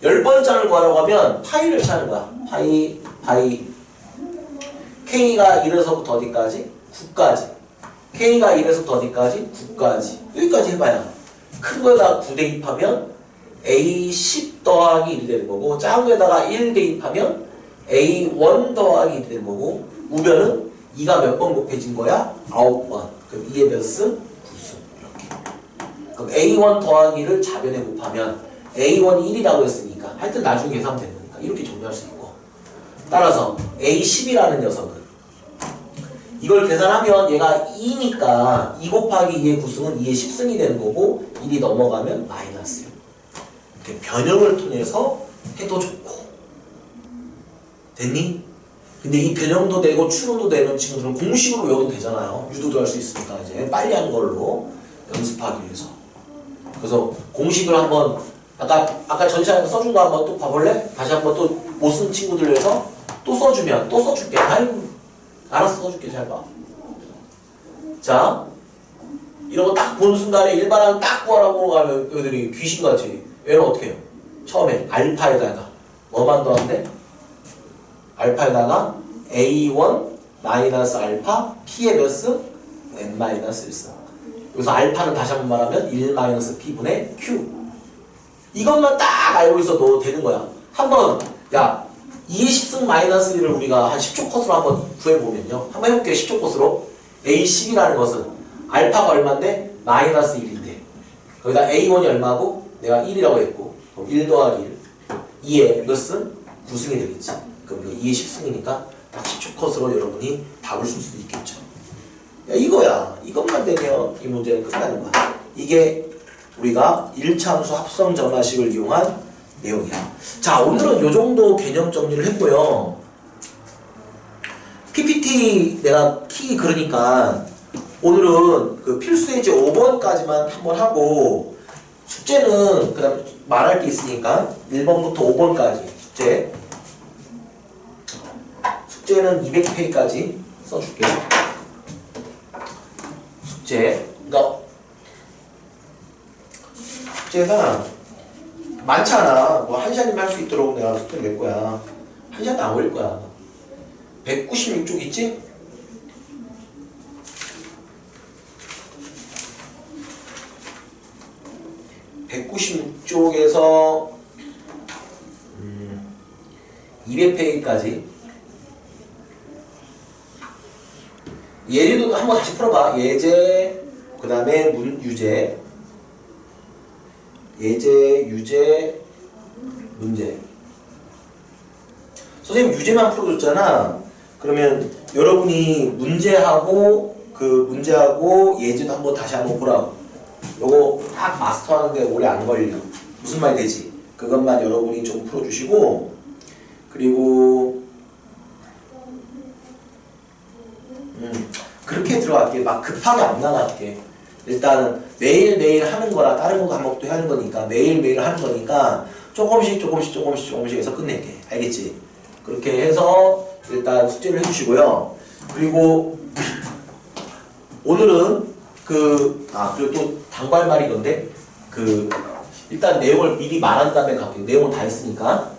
10번장을 구하라고 하면 파이를 찾는 거야. 파이 K가 1에서부터 어디까지? 9까지. K가 1에서부터 어디까지? 9까지. 여기까지 해봐야. 큰 거에다가 9 대입하면 A10 더하기 1이 되는 거고 작은 거에다가 1 대입하면 A1 더하기 1이 되는 거고 우변은 2가 몇 번 곱해진 거야? 9번. 그럼 2의 몇 승? 9승. 이렇게. 그럼 A1 더하기를 자변에 곱하면 A1이 1이라고 했으니까 하여튼 나중에 계산하면 되는 거니까 이렇게 정리할 수 있고 따라서 A10이라는 녀석은 이걸 계산하면 얘가 2니까 2 곱하기 2의 9승은 2의 10승이 되는 거고 1이 넘어가면 마이너스. 이렇게 변형을 통해서 해도 좋고 됐니? 근데 이 변형도 되고 추론도 되는 친구들은 공식으로 외워도 되잖아요. 유도도 할 수 있으니까 이제 빨리 한 걸로 연습하기 위해서. 그래서 공식을 한번 아까 전 시간에 써준 거 한번 또 봐볼래? 다시 한번 또 못 쓴 친구들 위해서 또 써주면 또 써줄게. 아이고 알았어 써줄게. 잘 봐. 자, 이런 거 딱 보는 순간에 일반항 딱 구하라고 하면 애들이 귀신같이 얘는 어떻게 해요? 처음에 알파에다가 뭐만 더한대? 알파에다가 A1 마이너스 알파 P의 몇스? N 마이너스 1승. 여기서 알파는 다시 한번 말하면 1 마이너스 P분의 Q. 이것만 딱 알고 있어도 되는 거야. 한번 야 2의 10승 마이너스 1을 우리가 한 10초 컷으로 한번 구해보면요. 한번 해볼게요. 10초 컷으로. A10이라는 것은 알파가 얼마인데? 마이너스 1인데 거기다 A1이 얼마고? 내가 1이라고 했고 그럼 1 더하기 1 2의 몇승? 9승이 되겠지. 그럼 2의 10승이니까 딱 10초 컷으로 여러분이 답을 쓸 수도 있겠죠. 야 이거야. 이것만 되면 이 문제는 끝나는 거야. 이게 우리가 1차함수 합성 전화식을 이용한 내용이야. 자, 오늘은 요 정도 개념 정리를 했고요. PPT 내가 키 그러니까 오늘은 그 필수 예제 5번까지만 한번 하고 숙제는 그다음 말할 게 있으니까 1번부터 5번까지 숙제는 200페이지까지 써줄게요. 그러니까 숙제가 많잖아. 뭐 한 시간이면 할 수 있도록 내가 숙제를 낼 거야. 한 시간도 안 걸릴 거야. 196쪽 있지? (196쪽에서) 200페이지까지 예리도 한번 다시 풀어봐. 예제, 그 다음에 유제, 예제, 유제, 문제. 선생님 유제만 풀어줬잖아. 그러면 여러분이 문제하고 예제도 한번 다시 한번 보라고. 요거 딱 마스터하는데 오래 안 걸려. 무슨 말이 되지? 그것만 여러분이 좀 풀어주시고, 그리고 그렇게 들어갈게. 막 급하게 안 나갈게. 일단은 매일매일 하는 거라 다른 거 과목도 하는 거니까 매일매일 하는 거니까 조금씩 해서 끝낼게. 알겠지? 그렇게 해서 일단 숙제를 해주시고요. 그리고 오늘은 그리고 또 당발말이던데 일단 내용을 미리 말한 다음에 갈게요. 내용은 다 했으니까.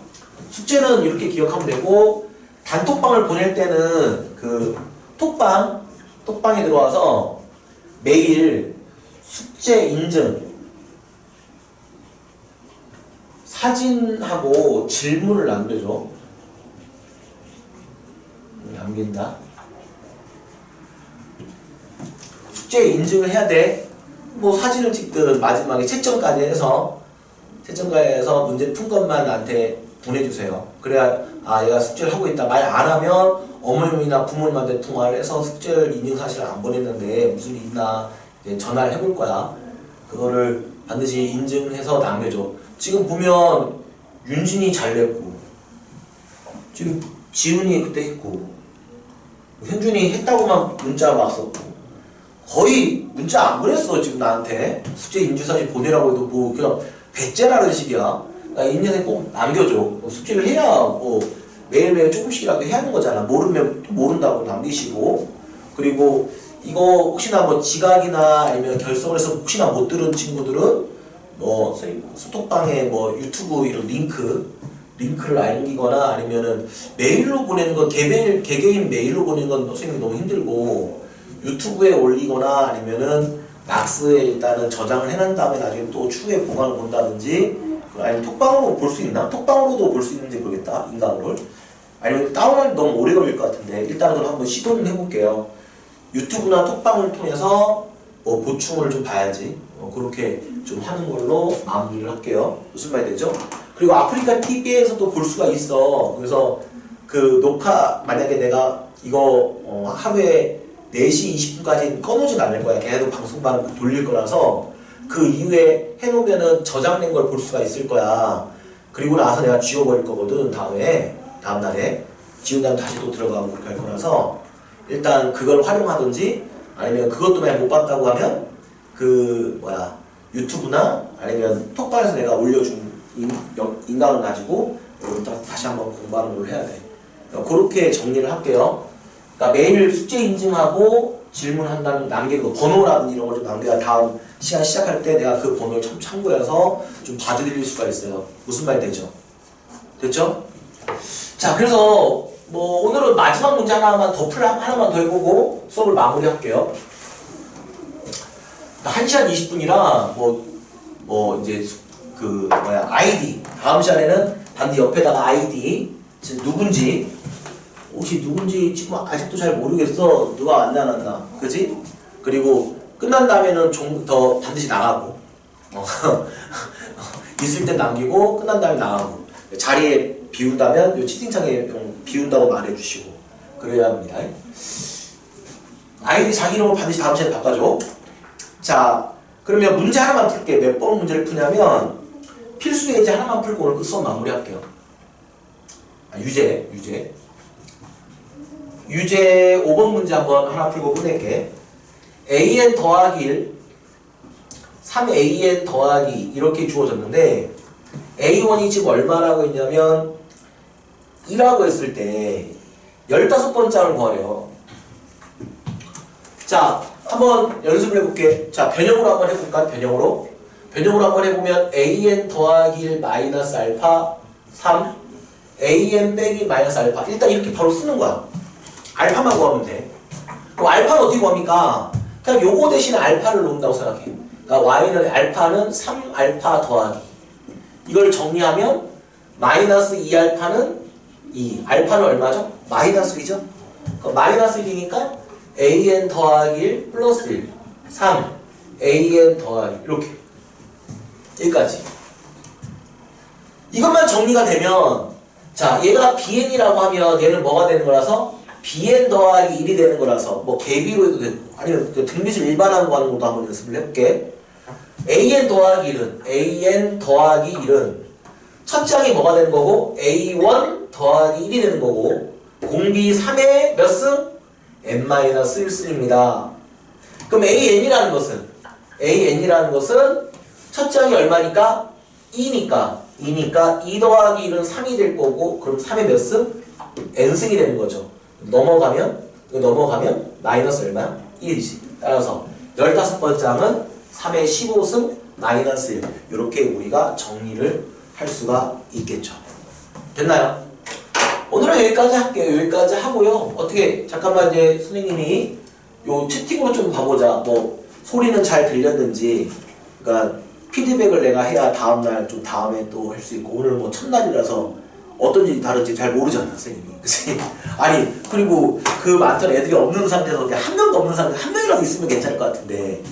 숙제는 이렇게 기억하면 되고, 단톡방을 보낼 때는 톡방에 들어와서 매일 숙제 인증 사진하고 질문을 남겨줘. 남긴다. 숙제 인증을 해야 돼. 뭐 사진을 찍든 마지막에 채점까지 해서 문제 푼 것만 나한테 보내주세요. 그래야 얘가 숙제를 하고 있다. 말 안 하면 어머님이나 부모님한테 통화를 해서 숙제를 인증사실을 안 보냈는데 무슨 일 있나 전화를 해볼 거야. 그거를 반드시 인증해서 남겨줘. 지금 보면 윤진이 잘 냈고, 지금 지훈이 그때 했고, 현준이 했다고만 문자 왔었고, 거의 문자 안 보냈어. 지금 나한테 숙제 인증사실 보내라고 해도 뭐 그냥 배째라는 식이야. 인증사실 꼭 남겨줘. 숙제를 해야 매일매일 조금씩이라도 해야 하는 거잖아. 모르면 또 모른다고 남기시고. 그리고 이거 혹시나 뭐 지각이나 아니면 결석을 해서 혹시나 못 들은 친구들은 스톡방에 유튜브 이런 링크를 남기거나 아니면은 메일로 보내는 건 개개인 메일로 보내는 건 선생님이 너무 힘들고, 유튜브에 올리거나 아니면은 낙스에 일단은 저장을 해놓은 다음에 나중에 또 추후에 보관을 본다든지, 아니면 톡방으로 볼 수 있나? 톡방으로도 볼 수 있는지 모르겠다. 인강으로. 아니면 다운하기 너무 오래 걸릴 것 같은데 일단은 그럼 한번 시도는 해볼게요. 유튜브나 톡방을 통해서 보충을 좀 봐야지. 그렇게 좀 하는 걸로 마무리를 할게요. 무슨 말이 되죠? 그리고 아프리카 TV에서도 볼 수가 있어. 그래서 녹화 만약에 내가 이거 하루에 4시 20분까지 꺼놓진 않을 거야. 계속 방송만 돌릴 거라서 그 이후에 해놓으면은 저장된 걸 볼 수가 있을 거야. 그리고 나서 내가 지워버릴 거거든. 다음 날에 지운 다음에 다시 또 들어가고 그렇게 할 거라서 일단 그걸 활용하든지, 아니면 그것도 만약 못 봤다고 하면 유튜브나 아니면 톡방에서 내가 올려준 인강을 가지고 다시 한번 공부하는 걸로 해야 돼. 그렇게 정리를 할게요. 그러니까 매일 숙제 인증하고 질문한다는 남기는 거, 번호라든지 이런 걸 좀 남겨야 다음 시간 시작할 때 내가 그 번호를 참고해서 좀 봐드릴 수가 있어요. 무슨 말 되죠? 됐죠? 자, 그래서 뭐 오늘은 마지막 문제 하나만 더 해보고 수업을 마무리할게요. 1시간 20분이라 뭐 이제 아이디 다음 시간에는 반드 옆에다가 아이디 누군지 혹시 누군지 지금 아직도 잘 모르겠어. 누가 왔나 안 왔나, 그지? 그리고 끝난 다음에는 좀 더 반드시 나가고 있을 때 남기고 끝난 다음에 나가고 자리에 비운다면 요 채팅창에 비운다고 말해주시고 그래야 합니다. 아이디 자기 이름을 반드시 다음 시간에 바꿔줘. 자, 그러면 문제 하나만 풀게. 몇 번 문제를 푸냐면 필수 예제 하나만 풀고 오늘 수업 마무리할게요. 유제 5번 문제 한번 하나 풀고 보낼게. an 더하기 1 3an 더하기 이렇게 주어졌는데 a1이 지금 얼마라고 했냐면 2라고 했을 때 15번째 항을 구하래요. 자, 한번 연습을 해볼게. 자, 변형으로 한번 해볼까? 변형으로 한번 해보면 an 더하기 1 마이너스 알파 3 an 빼기 마이너스 알파. 일단 이렇게 바로 쓰는 거야. 알파만 구하면 돼. 그럼 알파는 어떻게 구합니까? 그냥 요거 대신에 알파를 놓는다고 생각해. 그러니까 y는 알파는 3알파 더하기 이걸 정리하면 마이너스 2알파는 2 알파는 얼마죠? 마이너스 1이죠? 그럼 마이너스 1이니까 an 더하기 1 플러스 1 3 an 더하기 이렇게 여기까지. 이것만 정리가 되면 자, 얘가 bn이라고 하면 얘는 뭐가 되는 거라서 bn 더하기 1이 되는 거라서 뭐 개비로 해도 되고 아니면 그 등비술 일반항 구하는 것도 한번 연습을 해볼게. an 더하기 1은 첫 장이 뭐가 되는 거고 a1 더하기 1이 되는 거고 공비 3의 몇 승? n-1승입니다. 그럼 an이라는 것은 첫 장이 얼마니까? 2니까 2 더하기 1은 3이 될 거고 그럼 3의 몇 승? n승이 되는 거죠. 넘어가면 마이너스 얼마야? 1이지. 따라서 15번째 항은 3의 15승 마이너스 1 이렇게 우리가 정리를 할 수가 있겠죠. 됐나요? 오늘은 여기까지 할게요. 여기까지 하고요. 어떻게 잠깐만 이제 선생님이 요 채팅으로 좀 봐보자. 뭐 소리는 잘 들렸는지 그러니까 피드백을 내가 해야 다음날 좀 다음에 또 할 수 있고 오늘 뭐 첫날이라서 어떤지 다른지 잘 모르잖아 선생님이. 그치? 아니 그리고 그 많던 애들이 없는 상태에서 그냥 한 명도 없는 상태 한 명이라도 있으면 괜찮을 것 같은데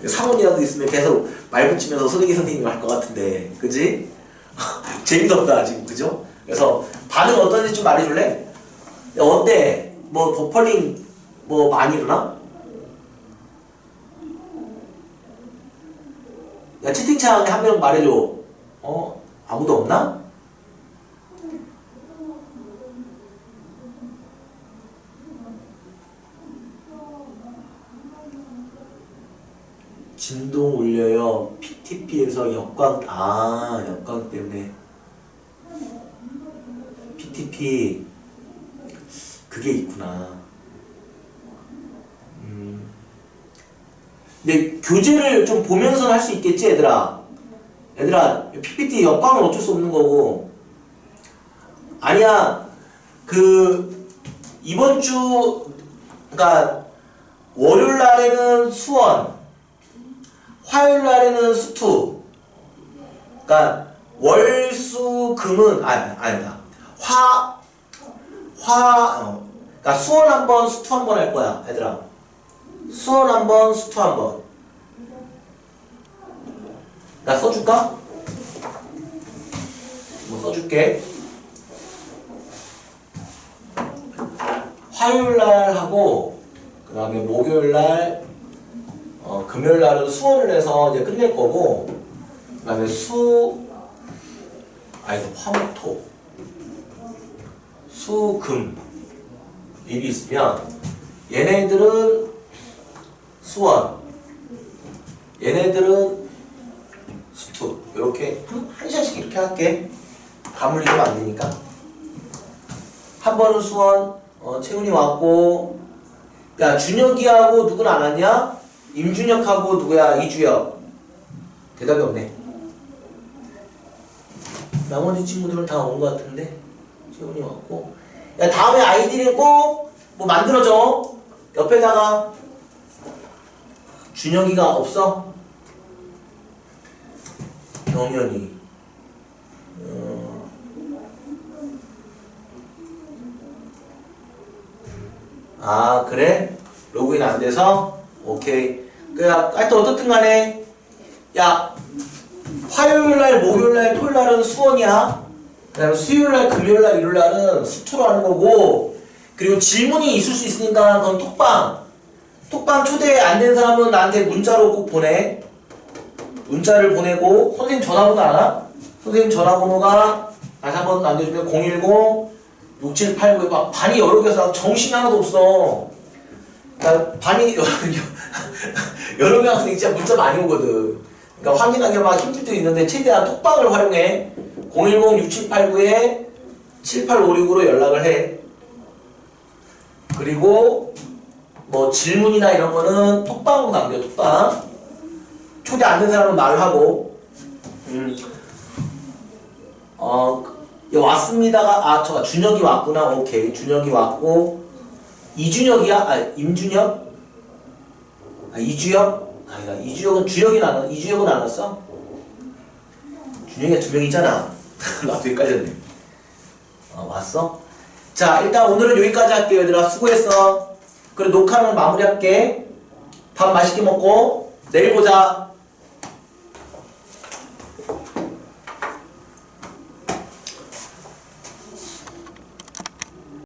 상원이라도 있으면 계속 말 붙이면서 선생님 할 것 같은데 그지? 재미도 없다 지금 그죠? 그래서 반응 어떤지 좀 말해줄래? 야, 어때? 뭐 버퍼링 뭐 많이 일어나? 야 채팅창에 한 명 말해줘. 아무도 없나? 진동 울려요. PTP에서 역광 때문에 PTP 그게 있구나. 근데 교재를 좀 보면서 할 수 있겠지 얘들아. PPT 역광은 어쩔 수 없는 거고. 아니야 이번 주 그러니까 월요일 날에는 수원 화요일 날에는 수투. 그러니까 월, 수, 금은 아니다. 그러니까 수원 한 번, 수투 한 번 할 거야, 얘들아. 수원 한 번, 수투 한 번. 나 써줄까? 뭐 써줄게. 화요일 날 하고 그 다음에 목요일 날 금요일 날은 수원을 해서 이제 끝낼 거고 그 다음에 화목토 수금 일이 있으면 얘네들은 수원 얘네들은 수투 이렇게 한 시간씩 이렇게 할게. 가물리면 안 되니까. 한 번은 수원 채훈이 왔고 야, 준혁이하고 누구는 안 왔냐? 임준혁하고 누구야? 이주혁. 대답이 없네. 나머지 친구들은 다 온 것 같은데. 재훈이 왔고. 야, 다음에 아이디는 꼭 뭐 만들어줘. 옆에다가 준혁이가 없어? 경현이. 아, 그래? 로그인 안 돼서? 오케이. 야, 하여튼 어떻든 간에, 야, 화요일날, 목요일날, 토요일날은 수원이야. 그 다음에 수요일날, 금요일날, 일요일날은 수투로 하는 거고, 그리고 질문이 있을 수 있으니까 그건 톡방. 톡방 초대 안 된 사람은 나한테 문자로 꼭 보내. 문자를 보내고, 선생님 전화번호 알아? 선생님 전화번호가, 다시 한번 남겨주면 010-6789, 막 반이 여러 개서 정신이 하나도 없어. 그러니까 반이 여러 명 학생이 진짜 문자 많이 오거든. 그러니까 확인하기 막 힘들 때도 있는데 최대한 톡방을 활용해. 010-6789-7856으로 연락을 해. 그리고 뭐 질문이나 이런 거는 톡방으로 남겨. 톡방. 초대 안 된 사람은 말을 하고. 왔습니다가 저 준혁이 왔구나. 오케이. 준혁이 왔고. 이준혁이야? 아, 임준혁? 아, 이주혁? 아니다. 이주혁은 이주혁은 안 왔어? 준혁이가 두 명이잖아. 나도 헷갈렸네. 왔어? 자, 일단 오늘은 여기까지 할게요. 얘들아, 수고했어. 그래, 녹화는 마무리할게. 밥 맛있게 먹고, 내일 보자.